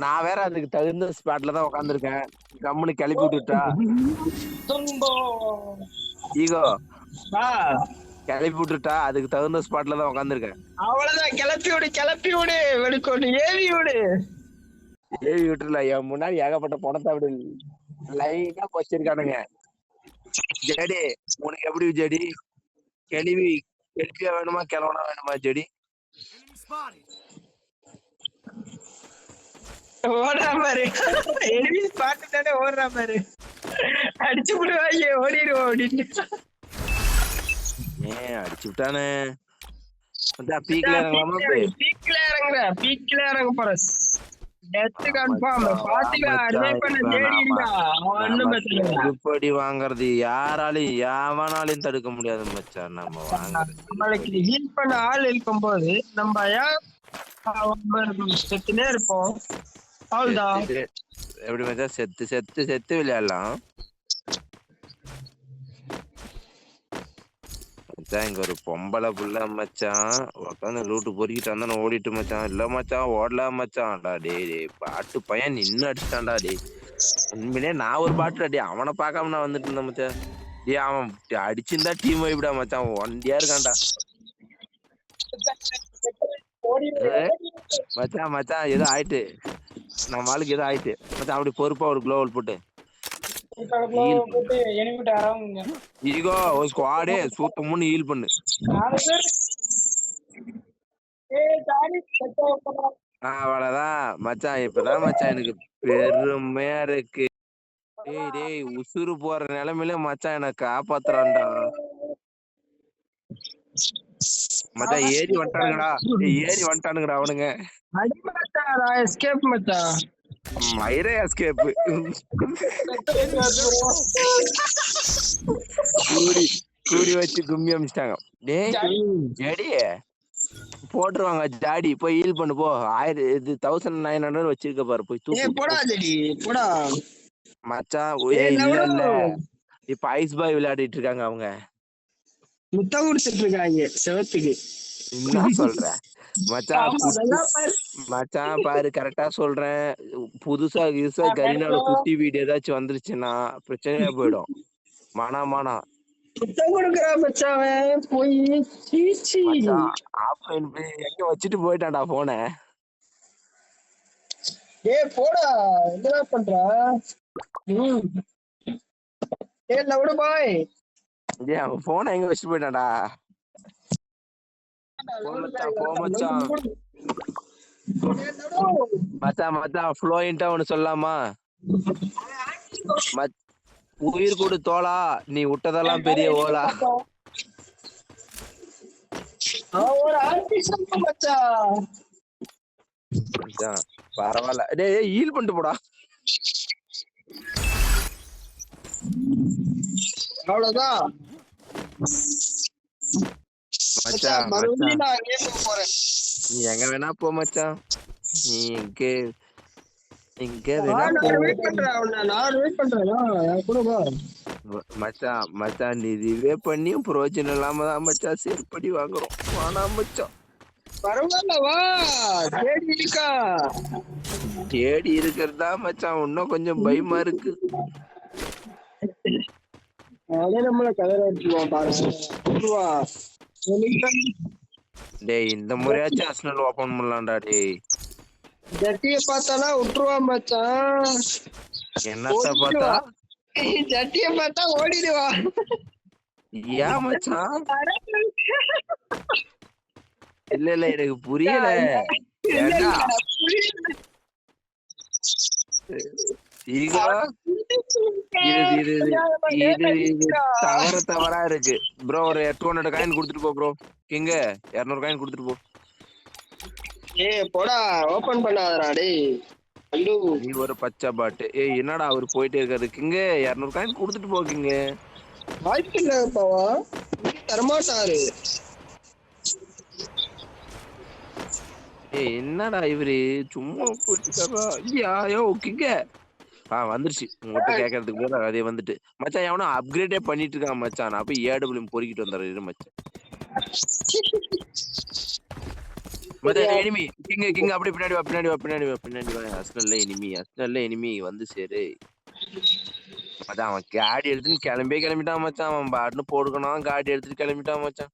நான் வேற அதுக்கு தகுந்த ஸ்பாட்ல தான் உட்காந்துருக்கேன். கம்முனு கிளப்பி விட்டுட்டா ஈகோ கிளப்பி விட்டுட்டா, அதுக்கு தகுந்த ஸ்பாட்ல தான் உட்காந்துருக்கேன். அவ்வளவுதான், கிளப்பி விடு வெளுக்கொண்டு ஏவி விட்டுல. என் முன்னாடி ஏகப்பட்ட பணத்தை அப்படி லைனா வச்சிருக்கானுங்க. ஜெடி உனக்கு எப்படி ஜெடி? கேள்வியா வேணுமா கிளவனா வேணுமா ஜெடி? ஓடுற மாதிரி எனிமீஸ் பாத்துட்டானே ஓடுற மாதிரி அடிச்சு விடுவாங்க, ஓடிடுவோம் அப்படின்னு. அடிச்சு விட்டானே. பீக்ல இறங்க போற டெத் கன்ஃபார்ம். பாத்தீங்களா, அட்வை பண்ண தேடிடா. ஒண்ணும் பிரச்சனை இல்ல. இப்படி வாங்குறது யாராலையும் எவனாலையும் தடுக்க முடியாது மச்சான். நம்ம வாங்குறது நம்மளுக்கு ஹீல் பண்ண ஆள் இருக்கும்போது நம்ம ஏன் செத்துனே இருப்போம்? அவ்வளவுதான். எப்படி மச்சான், செத்து விளையாடலாம் மச்சான். இங்க ஒரு பொம்பளை புள்ள மச்சான் உட்காந்து லூட்டு பொறிக்கிட்டு வந்தானு ஓடிட்டு மச்சான். இல்ல மச்சான் ஓடலாம் மச்சான்டா. டே பாட்டு பையன் நின்னு அடிச்சிட்டான்டா. டே உண்மையிலே நான் ஒரு பாட்டு டே அவனை பார்க்காம நான் வந்துட்டு இருந்தேன் மச்சான். டே அவன் அடிச்சிருந்தா டீம் வைப்டா மச்சான். ஒண்டியா இருக்கான்டா மச்சான். மச்சான் ஏதோ ஆயிட்டு, நம்ம ஆளுக்கு ஏதோ ஆயிட்டு மச்சான். அப்படி பொறுப்பா ஒரு குளோவல் போட்டு ஈகோ ஒரு ஸ்குவாடே சூத்தமுன்னு ஹீல் பண்ணு. அவ்வளவுதான் மச்சான். இப்பதான் மச்சான் எனக்கு பெருமையா இருக்கு. டேய் உசுறு போற நிலைமையில மச்சான் எனக்கு காப்பாத்துறான்டா மச்சான். ஏறி வந்துட்டானுங்கடா அவனுங்க. எஸ்கேப் மச்சான். மயிரே எஸ்கேப். கூடி வச்சு கும்மி அமிச்சிட்டாங்க. டேய் ஜெடி போட்டுருவாங்க ஜாடி போய் ஹீல் பண்ணு போ. 1900 வச்சிருக்க பாரு போய் தூக்கு. போடா ஜெடி போடா மச்சான் ஏய் இல்ல லவுடோ இல்ல இப்ப ஐஸ் பாய் விளையாடிட்டு இருக்காங்க அவங்க. முத்தம் கொடுத்துட்டு இருக்காங்க செவத்துக்கு. என்ன சொல்ற மச்சான்? ஆமா, நல்லா பாரு. மச்சான் பாரு கரெக்டா சொல்றேன். புதுசா கரீனால குட்டி வீடு ஏதாச்சும் வந்துருச்சுன்னா பிரச்சனையா போயிடும். மானா முத்தம் கொடுக்குறா மச்சான் போய் சீச்சி. ஆஃப்லைன் போய் எங்க வச்சுட்டு போயிட்டான்டா போன. ஏய் போடா என்னடா பண்ற? ஏய் லவுடோ பாய் அவன் போன எங்க வச்சுட்டு போயிட்டான்டா. மச்சான் ஃப்ளோயின்ட்டா ஒண்ணு சொல்லலாமா? உயிர் கொடு தோளா, நீ விட்டதெல்லாம் பெரிய ஓலா. ஒரு ஆர்டிஸ்ட் மச்சான். பரவாயில்ல டேய் ஹீல் பண்ணிட்டு போடா. அவ்வளவுதான் மச்சான் மறுபடியும் நான் அங்கேயே போறேன். நீ எங்க வேணா போ மச்சான். நீ எங்க வேணா போ. நான் வெயிட் பண்றேன் கூட வா. மச்சான் நீ இதுவே பண்ணியும் பிரயோஜனம் இல்லாம தான் மச்சான் செருப்படி வாங்குறோம். வானா மச்சான் பரவாயில்ல வா தேடி இருக்கிறதா மச்சான் இன்னும் கொஞ்சம் பயமா இருக்கு. நம்மள கதற பாருவா. டேய் இந்த முறையாச்சும் அர்சனல் ஓபன் பண்ணலாம்டா. டேய் ஜட்டிய பார்த்தானா விட்டுருவா மச்சான். என்னத்த பார்த்தா? ஜட்டிய பார்த்தா ஓடிடுவா. ஏன் மச்சான்? இல்ல எனக்கு புரியல. தவறா இருக்கு ப்ரோ. ஒரு 200 காயின் கொடுத்துட்டு போ ப்ரோ. கிங்க 200 காயின் கொடுத்துட்டு போ. ஏய் போடா ஓபன் பண்ணாதடா டேய். நீ ஒரு பச்சை பாட்டு. ஏய் என்னடா அவரு போயிட்டே இருக்காரு. கிங்க 200 காயின் கொடுத்துட்டு போ. கிங்க வாய்ப்பு இல்ல பாவா தரமாட்டாரு. ஏய் என்னடா இவரு சும்மா போயிட்டு ஐயா யோ கிங்க வந்துருச்சு. உங்ககிட்ட கேட்கறதுக்கு போது அதே வந்துட்டு மச்சான் எவனோ அப்கிரேடே பண்ணிட்டு இருக்கான் மச்சான். நான் போய் AW பொறுக்கிட்டு வந்துடுறேன் மச்சான். மச்சான் எனிமி கிங்க அப்படியே பின்னாடி வா. அஸ்னல்ல எனிமி வந்து சேரு மச்சான். அவன் காடி எடுத்துன்னு கிளம்பிட்டான் மச்சான். அவன் பாட்டுன்னு போடுக்கணும் காடி எடுத்துட்டு கிளம்பிட்டான் மச்சான்.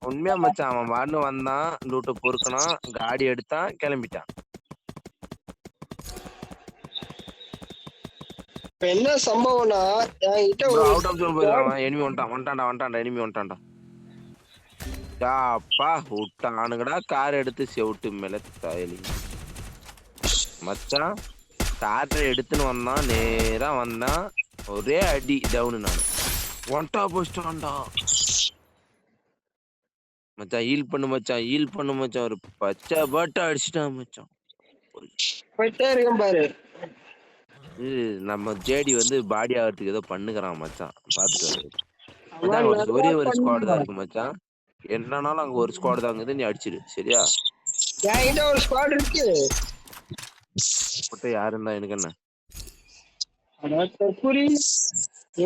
உண்மையா மச்சான் அவன் பாட்டுன்னு வந்தான் லூட்டை பொறுக்கணும் காடி எடுத்தான் கிளம்பிட்டான். என்ன சம்பவம்னா அவுட் ஆஃப் ஜோன் போயிடலாம். எனிமி வந்துட்டான்டா. எனிமி வந்துட்டான்டா. அப்பா விட்டானுங்கடா கார் எடுத்து செவுட்டு மேல தாயலி மச்சான். காரை எடுத்துன்னு வந்தான் நேரா வந்தான் ஒரே அடி டவுனு. நான் ஒன்டா போஸ்டான்டா மச்சான். ஹீல் பண்ணு மச்சான். ஒரு பச்சை பாட்டை அடிச்சுட்டான் மச்சான். போயிட்டே இருக்கேன் பாரு. நம்ம ஜேடி வந்து பாடி ஆகிறதுக்கு ஏதோ பண்ணுகிறான் மச்சான். பாத்துட்டு ஒரே ஒரு ஸ்குவாட் தான் இருக்கு மச்சான். என்னன்னாலும் அங்க ஒரு ஸ்குவாட் தான் இருக்குது. நீ அடிச்சிரு சரியா? என்கிட்ட ஒரு ஸ்குவாட் இருக்கு. யாருன்னா எனக்கு என்ன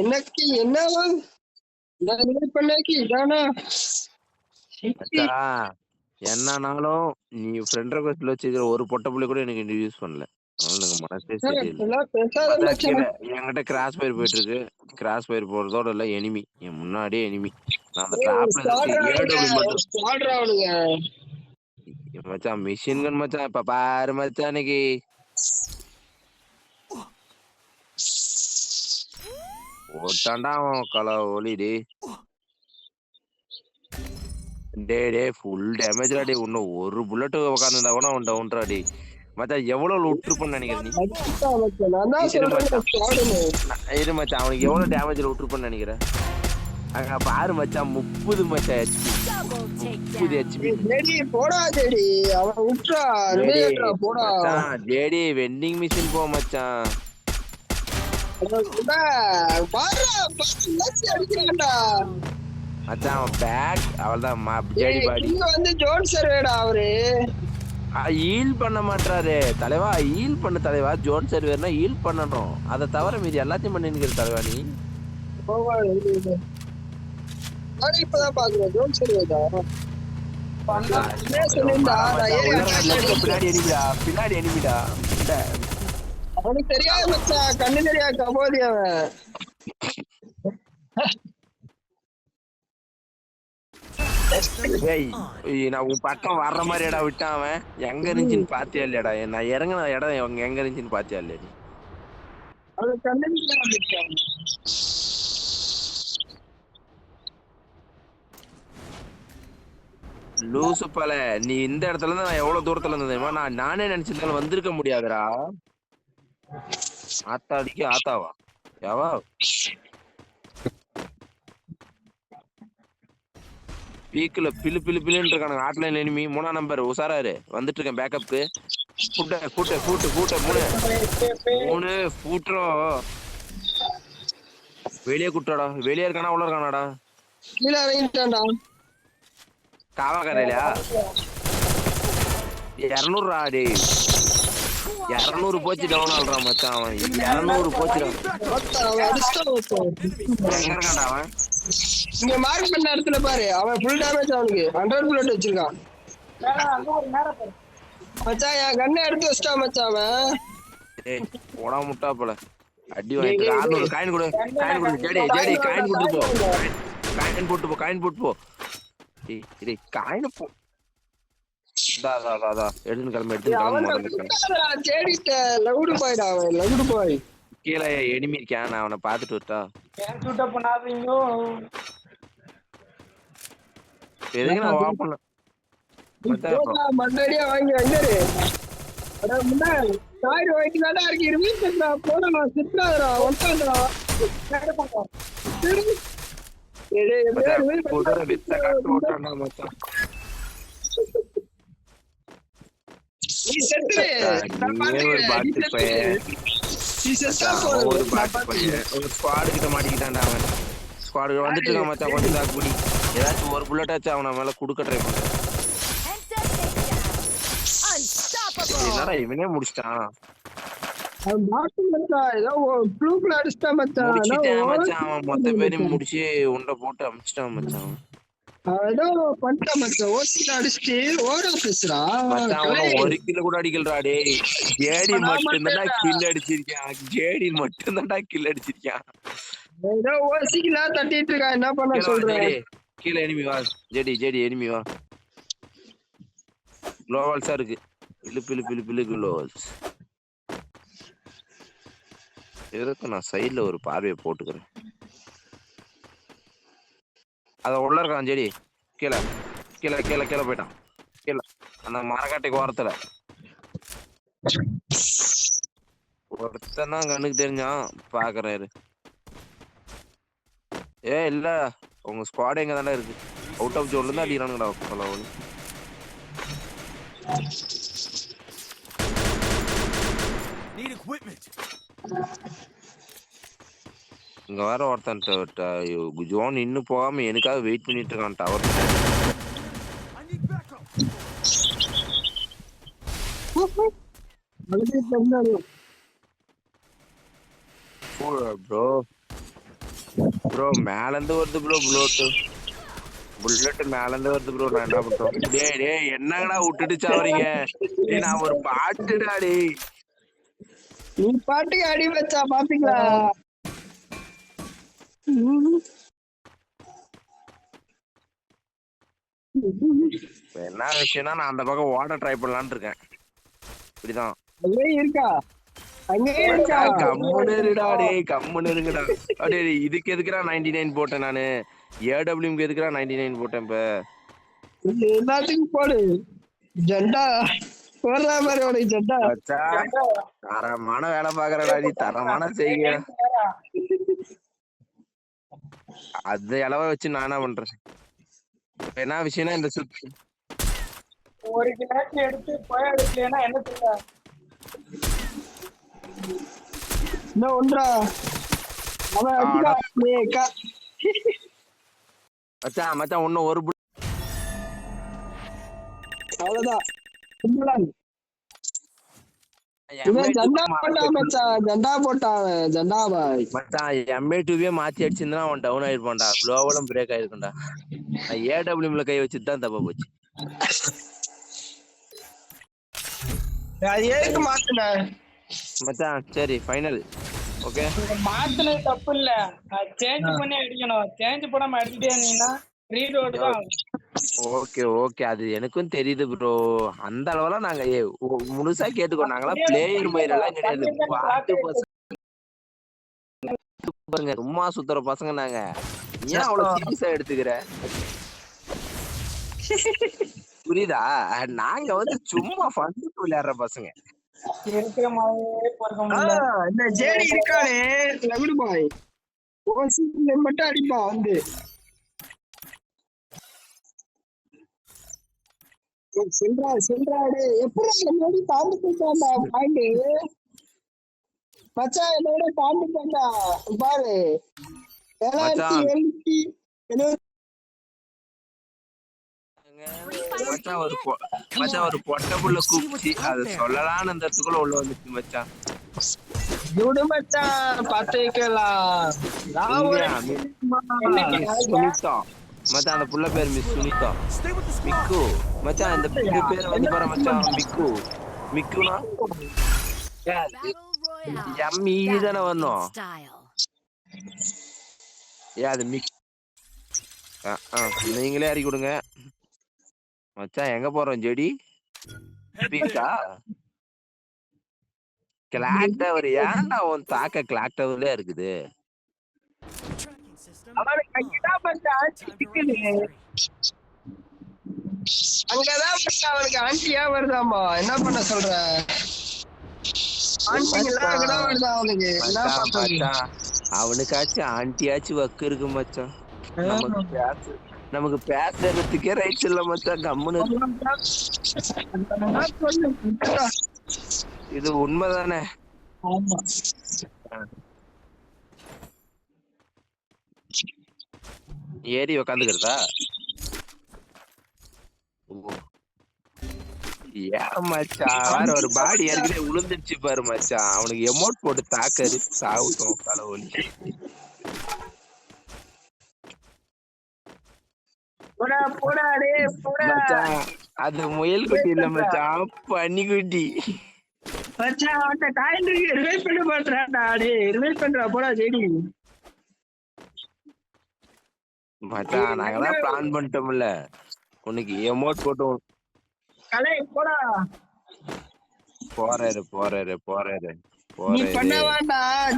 எனக்கு என்னவா பண்ணாக்கி இதானா என்னன்னாலும் நீ ஃப்ரெண்ட் ரெக்வெஸ்ட்ல வச்சுக்கிற ஒரு பொட்ட புள்ளி கூட எனக்கு இன்ட்ரோடியூஸ் பண்ணல. எனக்கு மனசே சரியில்லை. என்கிட்ட கிராஸ் ஃபயர் போயிட்டு இருக்கு. கிராஸ் ஃபயர் போறதோட இல்ல எனிமி என் முன்னாடியே எனிமி. நான் அந்த மச்சான் மிஷின் கன் மச்சான். இப்ப பாரு மச்சான் இன்னைக்கு ஓட்டாண்டா அவன் கல ஒளிடி. டே ஃபுல் டேமேஜ்ரா டே. இன்னும் ஒரு புல்லட் உட்காந்துருந்தா கூட அவன் டவுன்ரா டே. மச்சான் எவ்வளவு விட்டுருப்பன்னு நினைக்கிறேன் நீ? இரு மச்சான் அவனுக்கு எவ்வளவு டேமேஜ்ல விட்டுருப்பன்னு நினைக்கிறேன்? அங்க பாரு மச்சான் 30 மச்சான் HP. போடா ஜேடி அவன் விட்றா போடா. ஜேடி வெண்டிங் மிஷின் போ மச்சான். மச்சான் அவன் பேக் அவள்தான் ஜேடி பாடி இங்க வந்து ஜோன் சர்வேடா அவரு. ஹீல் பண்ண மாட்டாரு தலைவா. ஹீல் பண்ணு தலைவா. ஜோன் சர்வேர்னா ஹீல் பண்ணணும். அதை தவிர மீதி எல்லாத்தையும் பண்ணிருக்கிற தலைவா நீ. இப்பதான் பாக்குறேன் ஜோன் சர்வேடா. பின்னாடி எனிமிடா. அவனுக்கு தெரியாது மச்சான், கண்ணு தெரியாது கபோதி அவன். நான் உன் பக்கம் வர்ற மாதிரிடா விட்டான் அவன். எங்க இருந்துச்சுன்னு பாத்தியா இல்லையாடா? நான் இறங்கின இடம் எங்க இருந்துச்சுன்னு பாத்தியா இல்லையா? லூசு பல நீ இந்த இடத்துல இருந்து நான் எவ்வளவு தூரத்துல இருந்தது தெரியுமா? நானே நினைச்சிருந்தாலும் வந்திருக்க முடியாதுடா. ஆத்தாடிக்கு ஆத்தாவா எவா பீக்குல பில்லு பில்லு பில்லுன்னு இருக்கானுங்க. ஆட்லைன் எனிமி 3ஆம் நம்பர் உசாராரு. வந்துட்டு இருக்கேன் பேக்கப்க்கு. கூட்ட 3 கூட்டுறோம். வெளியே கூட்டாடா. வெளியே இருக்கானா உள்ள இருக்கானாடா? கீழே இறங்கிட்டான்டா. காவாக்கரையிலயா? 200 ஆடி 200 போச்சு டவுன் ஆல்றான் மச்சான். அவன் 200 போச்சுடா. எங்க இருக்கான்டா அவன்? இங்க மார்க் பண்ண இடத்துல பாரு. அவன் ஃபுல் டேமேஜ். அவனுக்கு 100 புல்லட் வச்சிருக்கான் மச்சான். என் கண்ணை எடுத்து வச்சிட்டான் மச்சான் அவன். ஏய் போடா முட்டா போல. அடி வாங்கிட்டு 600 காயின் கொடு. காயின் கொடு. ஜேடி காயின் போட்டு போ. காயின் போட்டு போ. காயின் போட்டு போ. டேய் காயின் போ. எடுத்து கிளம்ப. லவுடு பாய்டா அவன். லவுடு பாய் கீழே எனிமி இருக்கான். நான் அவனை பாத்துட்டு விட்டா எதுக்கு நான் வாப் பண்ண மண்டடியா வாங்கி வந்துரு. காய்டு வாங்கி தானே இருக்கு. இருமீட்டா போடா சித்ராதரா ஒட்டாதரா. வந்துட்டு இருக்கான் மச்சான். கொஞ்சம் தாக்குடி. ஏதாச்சும் ஒரு புல்லட்டாச்சும் அவன மேல குடுக்க ட்ரை பண்றேன். என்னடா இவனே முடிச்சிட்டான். அவன் மொத்த பேரையும் முடிச்சு உண்டை போட்டு அமிச்சிட்டான் மச்சான். ஒரு கிலோ கூட அடிக்கலடா. டேய் ஜேடி மட்டும் தான்டா கில் அடிச்சிருக்கான். ஜேடி மட்டும் தான்டா கில் அடிச்சிருக்கான். தட்டிட்டு இருக்கா. என்ன பண்ண சொல்றேன்? கீழே எனிமி வா. ஜேடி எனிமி வா. குளோவல்ஸா இருக்கு. பில்லு குளோவல்ஸ் இருக்கு. நான் சைட்ல ஒரு பார்வையை போட்டுக்கிறேன். அத உள்ள இருக்கான் ஜேடி. கீழே போயிட்டான். கீழே அந்த மரக்காட்டைக்கு ஓரத்துல ஒருத்தன் தான் கண்ணுக்கு தெரிஞ்சான். பாக்குறாரு. இல்ல உங்க ஸ்குவாட் எங்க தானே இருக்கு? அவுட் ஆஃப் ஜோன்ல இருந்து அடிக்கிறானுங்கடா. இங்க வர ஒருத்தன் ஜோன் இன்னும் போகாம எனக்காக வெயிட் பண்ணிட்டு இருக்கான் டவர். ப்ரோ மேல இருந்து வருது ப்ரோ. புல்லட் மேல இருந்து வருது ப்ரோ. நான் என்ன பண்றோம்? டேய் என்னங்கடா விட்டுட்டு சாவறீங்க? நான் ஒரு பாட்டுடா. டேய் நீ பாட்டுக்கு அடி வச்சா பாத்தீங்களா? என்ன விஷயம்னா நான் அந்த பக்கம் ஓட ட்ரை பண்ணலான்னு இருக்கேன். இப்படிதான் இருக்கா. கம்முன்னு இருடா. டேய் கம்முன்னு இருங்கடா. அப்படியே இதுக்கு எதுக்குடா 99 போட்டேன் நானு? ஏடபிள்யூக்கு எதுக்குடா 99 போட்டேன்? இப்ப எல்லாத்துக்கும் போடு ஜெண்டா. போடுற மாதிரி உனக்கு ஜெண்டா. தரமான வேலை பாக்குறடா நீ. தரமான செய்ய அது அளவா வச்சு நான் என்ன பண்றேன்? என்ன விஷயம்னா இந்த சுத்தி ஒரு கிளாஸ் எடுத்து போய் எடுக்கலன்னா என்ன சொல்ல? ஒன்றா அவன் மச்சான் மச்சான் இன்னும் ஒரு அவ்வளவுதான். சிம்பிளன். இவன் ஜண்டா போட்டா மச்சான், ஜண்டா போட்டான் ஜண்டா பாய். மச்சான் MA2 மாத்தி அடிச்சிருந்தா அவன் டவுன் ஆயிருப்பான்டா. குளோவலும் பிரேக் ஆயிருக்கும்டா. நான் AWMல கை வச்சுட்டு தான் தப்பா போச்சு. அது ஏக்கு மாத்துன மச்சான் சரி ஃபைனல் ஓகே. மாத்துனது தப்பு இல்ல, சேஞ்ச் பண்ணி அடிக்கணும். சேஞ்ச் பண்ணாம அடிச்சிட்டே இருந்தீங்கன்னா ரீலோட் தான். ஓகே ஓகே அது எனக்கும் தெரியுது ப்ரோ. அந்த அளவெல்லாம் நாங்க முழுசா கேட்டுக்கோ. நாங்களாம் பிளேயர் மயிர் எல்லாம் கிடையாது. பாட்டு பசங்க பாருங்க, சும்மா சுத்துற பசங்க நாங்க. ஏன் அவ்வளவு சீரியஸா எடுத்துக்கிற? புரியுதா? நாங்க வந்து சும்மா ஃபன்னுக்கு விளையாடுற பசங்க. இருக்கிற மாதிரியே பொறுக்க முடியல. இந்த ஜேடி இருக்கானே லகுடு பாய், ஓசில மட்டும் அடிப்பா வந்து. சென்றாடு எப்படி என்னோட தாண்டி போயிட்டான்டா பாயிண்ட். மச்சான் என்னோட தாண்டி போண்டா பாரு. 770 மச்சான் ஒரு பொட்டை புள்ள கூப்பிச்சு அது சொல்லலான்னு அந்த இடத்துக்குள்ள உள்ள வந்துச்சு மச்சான். விடு மச்சான் பாத்துக்கலாம். சுனிதா மச்சான், அந்த புள்ள பேர் மிஸ் சுனிதா. மிக்கு மச்சான், இந்த பேர் வந்து பாரு மச்சான். மிக்கு மிக்குனா எம்மி தானே வரணும். அது மிக். நீங்களே அறிக்கை கொடுங்க மச்சான். எங்க போறோம் ஜெடி? பீக்கா clock tower. ஏன்டா உன் தாக்க கிளாக் டவர்லயே இருக்குது? அவனுக்கு அங்கதான் மச்சான் சிக்குது. அங்கதான் மச்சான் அவனுக்கு ஆண்டியா வருதாமா. என்ன பண்ண சொல்ற? ஆண்டிங்களா அங்கதான் வருதா அவனுக்கு. என்ன பண்றது? அவனுக்காச்சும் ஆண்டியாச்சும் வக்கு இருக்கு மச்சான். நமக்கு பேசுறதுக்கே ரைட்ஸ் இல்ல மச்சான். கம்முன்னு இது உண்மைதானே? ஏறி உக்காந்துக்கிறதா? ஏன் மச்சான் ஒரு பாடி ஏற்கனவே உளுந்துருச்சு பாரு மச்சான். அவனுக்கு எமோட் போட்டு தாக்கரு சாவுட்டும் தலைவலி. அது முயல் குட்டி இல்ல மச்சான், பன்னிக்குட்டி. மச்சான் நாங்கதான் பிளான் பண்ணிட்டோம்ல உனக்கு எமோட் போட்டு. போறாரு போறாரு போறாரு போறாரு.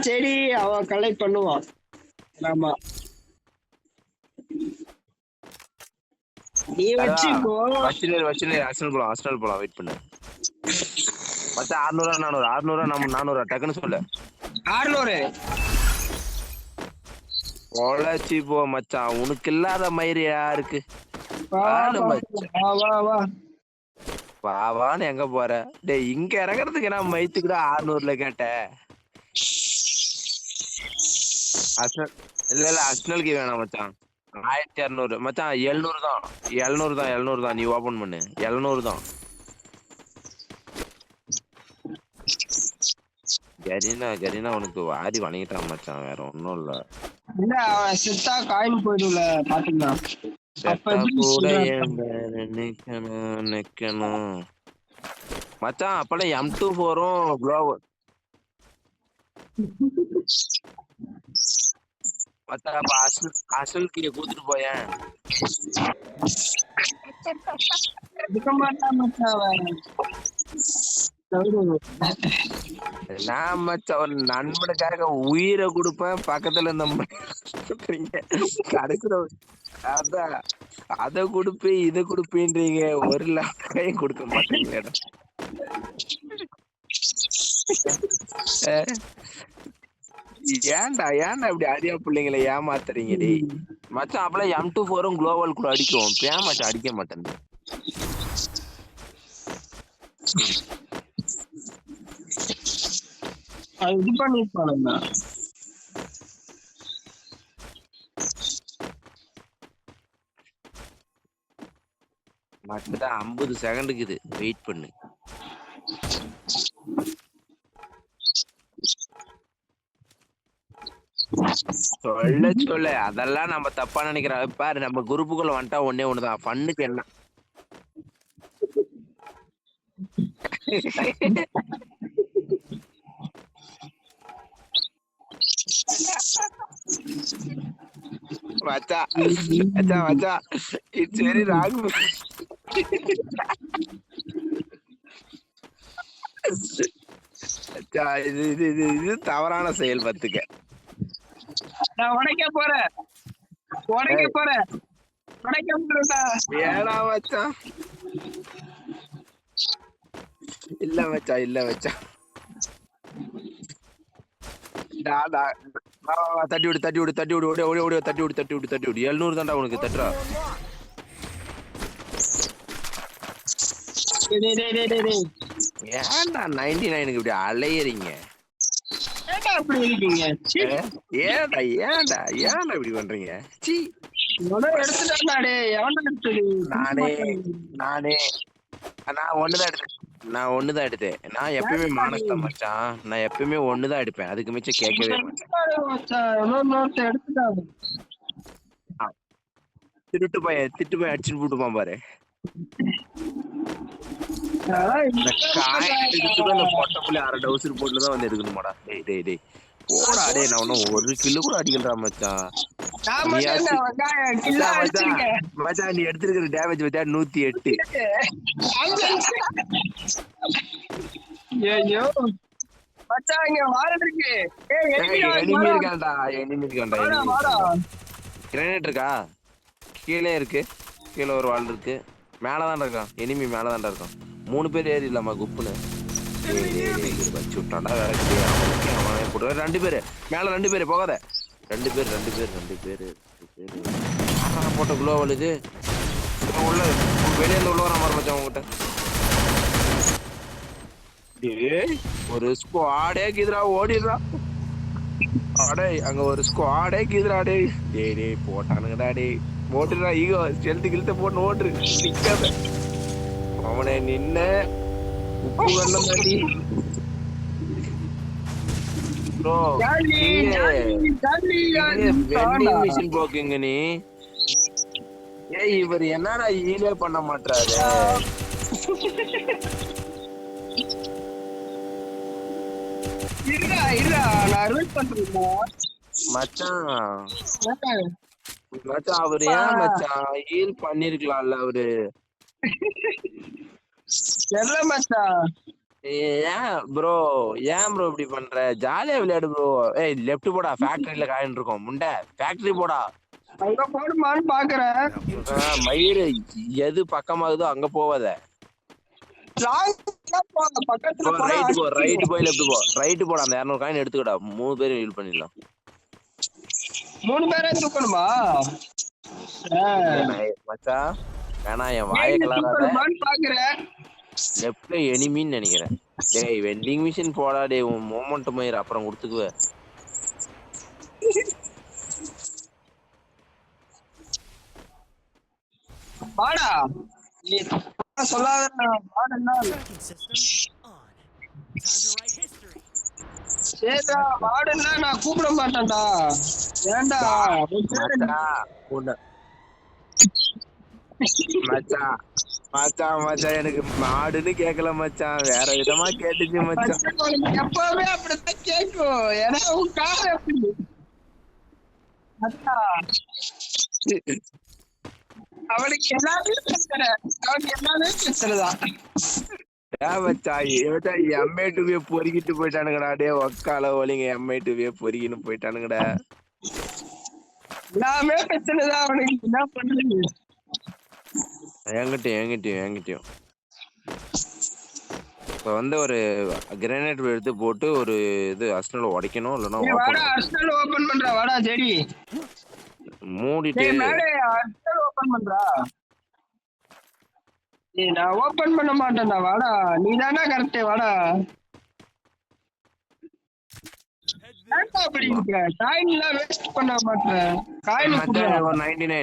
சரி அவன் கலெக்ட் பண்ணுவான். ஆமா நீ வச்சு ஹாஸ்டல் போலாம் வெயிட் பண்ணு மச்சான். 600 400 600 நம்ம 400 டக்குன்னு சொல்லு. 600 பொழைச்சி போ மச்சான். உனக்கு இல்லாத மயிறு யாருக்கு? வாவான்னு எங்க போற? டேய் இங்க இறங்குறதுக்கு என்ன மயித்துக்குடா 600ல கேட்ட? இல்ல இல்ல அஸ்னலுக்கு வேணாம் மச்சான். 1200 மச்சான். 700 தான். நீ ஓபன் பண்ணு. 700 தான். கரீனா உனக்கு வாரி வணங்கிட்டான் மச்சான். வேற ஒண்ணும் இல்ல. செத்தா காயின் போயிடும்ல பாத்துக்கலாம். கூட நிக்கணும் மச்சான். அப்பெல்லாம் M24 குளோவல் மச்சான். அசல் கீழே கூத்துட்டு போயேன். நான் மச்சான் ஒரு நண்பனுக்காக உயிரை கொடுப்பேன். பக்கத்துல இருந்த கடைசியில அதான் அத கொடுப்பேன் இதை கொடுப்பேன்றீங்க. 1 லட்சம் கொடுக்க மாட்டீங்க. ஏன்டா இப்படி அரியா பிள்ளைங்களை ஏமாத்துறீங்க டே மச்சான். அப்பெல்லாம் M24 குளோவல் கூட அடிக்கும். ஏன் மச்சான் அடிக்க மாட்டேன்? இது பண்ணிருப்பானுங்க. மற்ற 50 செகண்டுக்கு இது வெயிட் பண்ணு. சொல்ல அதெல்லாம் நம்ம தப்பா நினைக்கிறோம். பாரு நம்ம குரூப்புக்குள்ள வந்துட்டா ஒன்னே ஒண்ணுதான், ஃபன்னுக்கு என்ன மச்சா மச்சா மச்சா சரி ராகு மச்சா, இது இது இது இது தவறான செயல் பத்துக்க. நான் உடைக்க போறேன் ஏடா மச்சான், இல்ல மச்சா இல்ல மச்சா, தட்டி விடு தட்டி விடு தட்டி விடு, ஓடி ஓடி ஓடி தட்டி விடு தட்டி விடு தட்டி விடு. 700 தான்டா உனக்கு தட்டுறா. ஏன்டா 99க்கு இப்படி அலையறீங்க? அப்படி இருக்கீங்க? ஏன்டா ஏன்டா ஏன்டா இப்படி பண்றீங்க? சீ, எடுத்துட்டாடே. நானே நானே நான் ஒண்ணுதான் எடுத்தேன். நான் எப்பயுமே மானஸ்தான் மச்சான், நான் எப்பயுமே ஒண்ணுதான் எடுப்பேன், அதுக்கு மிச்சம் கேட்கவே மாட்டேன். திட்டு போய் அடிச்சுட்டு போட்டுப்பான் பாரு. பொட்டப்புள்ள 1/2 டவுசர் போட்டுதான் வந்து எடுக்கணுமாடா? டேய் டேய் டேய் போடா டேய், நான் ஒன்னும் 1 கிலோ கூட அடிக்கலடா மச்சான். மச்சான் நீ எடுத்திருக்கிற டேமேஜ் பத்தியா 108. ஐயோ மச்சான், இங்க வாரது இருக்கு. எனிமி இருக்கான்டா, எனிமி இருக்கான்டா. கிரேனேட் இருக்கா? கீழே இருக்கு, கீழே ஒரு வால் இருக்கு, மேலதான் இருக்கான். எனிமி மேலதான் இருக்கான். 3 பேர் ஏறி இல்லாம குப்புன்னு வச்சு விட்டான்டா. வேற 2 பேரு மேல, 2 பேரு போகாத. 2 பேரு போட்ட குளோவல் இது உள்ள வெளியே உள்ள வர மாதிரி மச்சான் உங்ககிட்ட. ஒரு ஸ்குவாடே கீதுரா, ஓடிடுறா. அடே அங்க ஒரு ஸ்குவாடே கீதுரா. டேய் டேய் டேய் போட்டானுங்கடா. டேய் ஓட்டுறா, ஈகோ ஸ்டெல்த் கில்த்த போட்டு ஓட்டுரு, நிக்காத. அவனே நின்ன உப்பு வெள்ளம் தாண்டி ப்ரோ. மிஷின் போக்குங்க நீ. ஏய் இவர் என்னடா ஈலே பண்ண மாட்டாரு? மச்சான் மச்சான் அவரு ஏன் மச்சான் ஈல் பண்ணிருக்கலாம்ல அவரு? ஏன் ப்ரோ இப்படி பண்ற? ஜாலியா விளையாடு ப்ரோ. ஏய் லெஃப்ட் போடா, ஃபேக்டரியில காயின் இருக்கும் முண்டை. ஃபேக்டரி போடா, அங்க போடுமான்னு பாக்குறேன். மயிறு எது பக்கமாகுதோ அங்க போவாத. ரைட் போ, ரைட் போய் லெஃப்ட் போ, ரைட் போடா. அந்த 200 காயின் எடுத்துக்கடா, 3 பேரும் ஹீல் பண்ணிடலாம். 3 பேரே தூக்கணுமா மச்சான்? வேணா என் வாயை கலராத. பாக்குறேன் லெஃப்ட்ல எனிமின்னு நினைக்கிறேன். டேய் வெண்டிங் மிஷின் போடா டேய், உன் மொமெண்ட் மயிர் அப்புறம் கொடுத்துக்குவ. வாடா நீ சொல்லாத. சேதா வாடன்னா நான் கூப்பிட மாட்டேன்டா. ஏன்டா மச்சான் மச்சான் மச்சான் எனக்கு மாடுன்னு கேக்கல மச்சான், வேற விதமா கேட்டுச்சு மச்சான். எப்பவுமே அப்படித்தான் கேக்கும். ஏன்னா உன் கார் எப்படி அவனுக்கு எல்லாமே பிரச்சனை, அவனுக்கு எல்லாமே பிரச்சனைதான். M8 பொறுக்கிட்டு போயிட்டானுங்கடா. டே ஒக்கால ஒலிங்க M8 பொறுக்கின்னு போயிட்டானுங்கடா. எல்லாமே பிரச்சனைதான் அவனுக்கு. என்ன பண்றது? என்கிட்டயும் இப்ப வந்து ஒரு கிரானைட் எடுத்து போட்டு ஒரு இது அர்சனல் உடைக்கணும். இல்லன்னா வாடா அர்சனல் ஓபன் பண்றா. வாடா ஜெடி மூடிட்டு மேலே அர்சனல் ஓபன் பண்றா. நான் ஓபன் பண்ண மாட்டேன்டா. வாடா நீ தானே கரெக்ட். வாடா ஏன்டா அப்படி இருக்க? காயின் எல்லாம் waste பண்ண மாட்டேன். காயின் மச்சான் குடுறா. எனக்கு ஒரு 99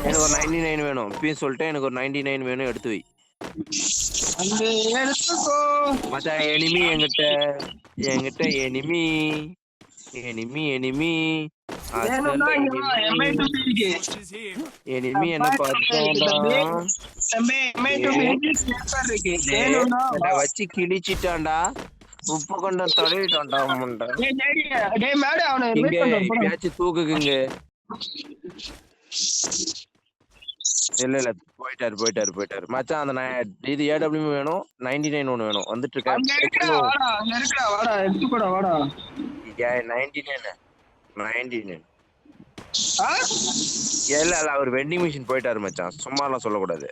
எனக்கு ஒரு 99 வேணும் இப்பயும் சொல்லிட்டேன் எனக்கு ஒரு 99 வேணும் எடுத்து வை அந்த எடுத்துக்கோ. மச்சான் எனிமி என்கிட்ட எனிமி வேணும்னா இங்க வா, MI2 இருக்கு. Is here. எனிமி என்ன பார்த்தாடா தம்பி, MI2 இருக்கு, sniper இருக்கு. வேணும்னா வா. வச்சு கிழிச்சிட்டான்டா உப்பு கொண்ட தடவிட்டான்டா முண்டை டேய் மேடு, அவனை invite இங்க பண்றேன், போடா. இப்பயாச்சும் தூக்குங்க இல்ல போயிட்டாரு மச்சான் அந்த இது ஏடபிள்யூ வேணும் 99 ஒண்ணு வேணும் வந்துட்டு அங்க இருக்குடா, வாடா, அங்க இருக்குடா, வாடா, எடுத்துக்கோடா, வாடா. இருக்கேன் 99 ஆ? இல்ல அவர் வெண்டிங் மிஷின் போயிட்டாரு மச்சான் சும்மாலாம் சொல்லக்கூடாது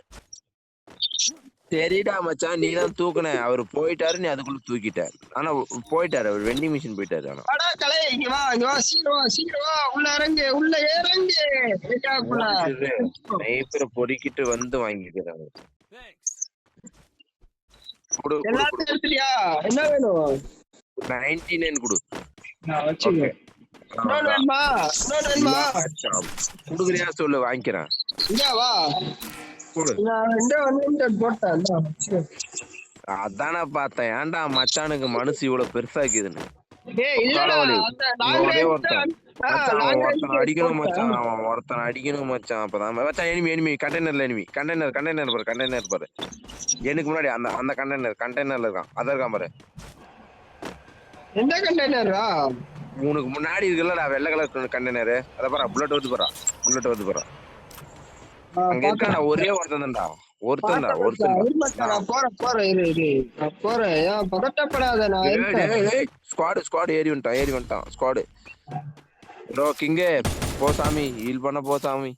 சரிடா மச்சான் நீ தான் தூக்குன அவர் போயிட்டாரு நீ அதுக்குள்ள தூக்கிட்ட ஆனா போயிட்டாரு அவர் வெண்டிங் மிஷின் போயிட்டாரு ஆனா வாடா, கலை, இங்க வா, சீக்கிரம் வா, உள்ள இறங்கு, ஏரியாக்குள்ள. நைப்பரை பொறுக்கிட்டு வந்து வாங்கிக்கிறாங்க Thanks. எல்லாத்தையும் எடுத்துட்டியா? என்ன வேணும்? 99 கொடு நான் வச்சுக்கோ. இன்னொன்னு வேணுமா? குடுக்குறியா சொல்லு வாங்கிக்கிறேன் இங்க வா. கொடு நான் 2 போட்டேன், இந்தா, வச்சுக்கோ. அதானே பார்த்தேன் ஏன்டா மச்சானுக்கு மனசு இவ்வளவு பெருசாக்குதுன்னு டேய், இல்லடா, அந்த long ஒரே range ஒருத்தன் தான். மச்சான் long அவன் range ஒருத்தன் அடிக்கணும் போட்டேன். மச்சான் அவன் ஒருத்தன் அடிக்கணும் மச்சான் அப்பதான் மச்சான் எனிமி கண்டெய்னர் பாரு எனக்கு முன்னாடி அந்த கண்டெய்னர்ல இருக்கான் அதான் இருக்கான் பாரு எந்த கண்டெய்னரா? உனக்கு முன்னாடி இருக்குல்லடா வெள்ளை கலர் கண்டெய்னர் அத பாரு புல்லட் வந்து போறான் அங்க இருக்கான்டா ஒரே ஒருத்தன் தான்டா ஒருத்தன் நான் போறேன், இரு. நான் போறேன், ஏன் பதட்டப்படாத, நான் இருக்கேன். ஸ்குவாட் ஏறி வந்துட்டான் ஸ்குவாட் ப்ரோ கிங்கே போ சாமி ஹீல் பண்ண போ சாமி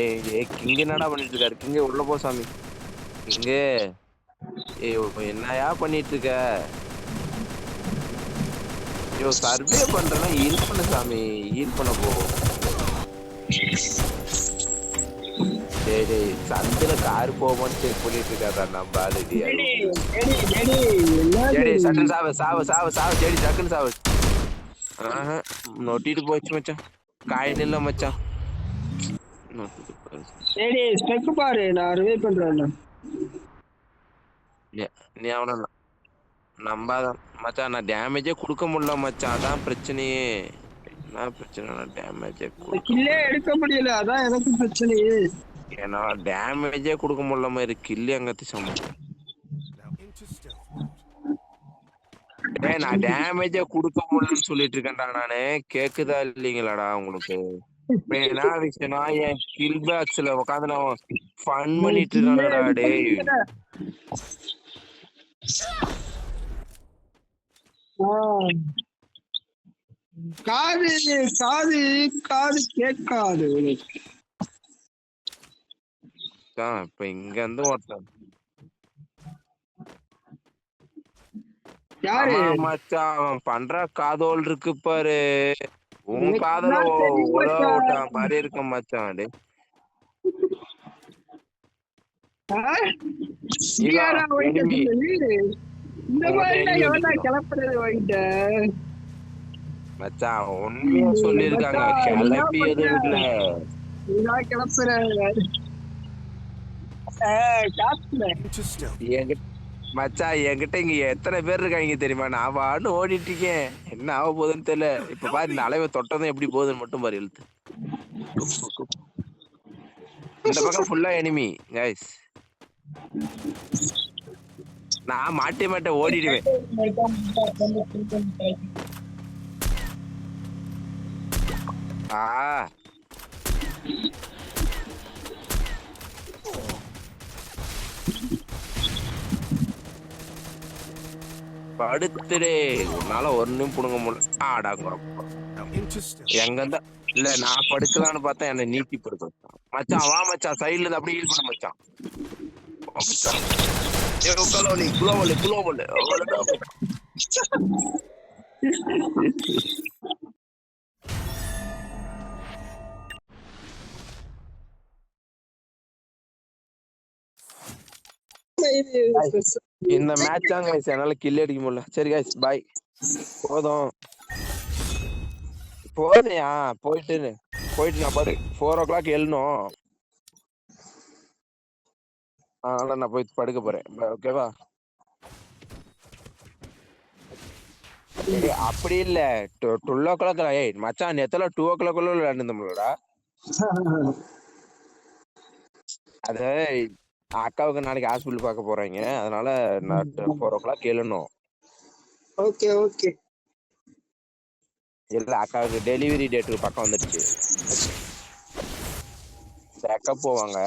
ஏய் கிங் என்னடா பண்ணிட்டு இருக்காரு கிங்கே உள்ள போ சாமி கிங்கே என்னயா பண்ணிட்டு இருக்க ஐயோ சர்வே பண்றேன்னா ஹீல் பண்ண சாமி ஹீல் பண்ண போ டேய் சந்தில கார் போவோம்னு செக் பண்ணிட்டு இருக்காதா நம்ம ஆளு சாவு ஜெடி டக்குன்னு சாவு நொட்டிட்டு போச்சு மச்சான் காயின் இல்ல மச்சான் சரி, ஸ்டெக் பாரு, நான் ரிவைவ் பண்றேன். நீ அவன நம்பாத மச்சான் நான் டேமேஜே கொடுக்க முடியல மச்சான் அதான் பிரச்சனையே என்ன பிரச்சனை டேமேஜே கில்லே எடுக்க முடியல, அதான் எனக்கு பிரச்சனையே. ஏன்னா டேமேஜே கொடுக்க முடியல மாதிரி கில்லு எங்கத்தி சமம் Now into stealth. நான் டேமேஜே கொடுக்க முடியலன்னு சொல்லிட்டு இருக்கேன்டா நானு கேக்குதா இல்லைங்களாடா உங்களுக்கு என்ன விஷயம்னா என் கில் பாக்ஸ்ல உட்காந்து நான் ஃபன் பண்ணிட்டு இருக்கானடா டேய் காது கேட்காது உனக்கு. இப்ப இங்க இருந்து ஒருத்தன் யாரு? மச்சான் அவன் பண்ற காதோல் இருக்கு பாரு உன் காதல விட்டான் மாதிரி இருக்க மச்சான் டே இந்த மாதிரி எவனா கிளப்புறது வாங்கிட்ட மச்சான் உண்மையா சொல்லிருக்காங்க கிளப்பி எதுவும் இல்ல கிளப்புற மச்சான் என்கிட்ட இங்க எத்தனை பேர் இருக்காங்க தெரியுமா நான் வான்னு ஓடிட்டு இருக்கேன் என்ன ஆக போகுதுன்னு தெரியல இப்ப பாரு இந்த அளவை தொட்டதும் எப்படி போகுதுன்னு மட்டும் பாரு எழுத்து இந்த பக்கம் ஃபுல்லா எனிமி கைஸ் நான் மாட்டேன் ஓடிடுவேன் படுத்துடே உன்னால ஒன்னும் புடுங்க முடியல ஆடாங்க எங்க இருந்தா இல்ல நான் படுக்கலான்னு பார்த்தா என்ன நீட்டி படுக்க மச்சான் வா மச்சான் சைடுல இருந்து அப்படியே ஹீல் பண்ண மச்சான் இந்த மேட்ச் தான் guys என்னால கில் அடிக்க முடியல. சரி guys பாய். போதும் போதையா போயிட்டு நான் பாடு 4 o'clock எழுணும். அதனால நான் போய் படுக்க போறேன். ஓகேவா? அப்படி இல்ல 12 o'clock. ஏய் மச்சான் நேத்துல 2 o'clock விளையாண்டுந்தோம்லடா. அது அக்காவுக்கு நாளைக்கு ஹாஸ்பிட்டல் பார்க்க போறாங்க. அதனால நான் 4 o'clock எழுணும். Okay okay. இல்ல அக்காவுக்கு டெலிவரி டேட்டுக்கு பக்கம் வந்துடுச்சு. பேக்கப் போவாங்க.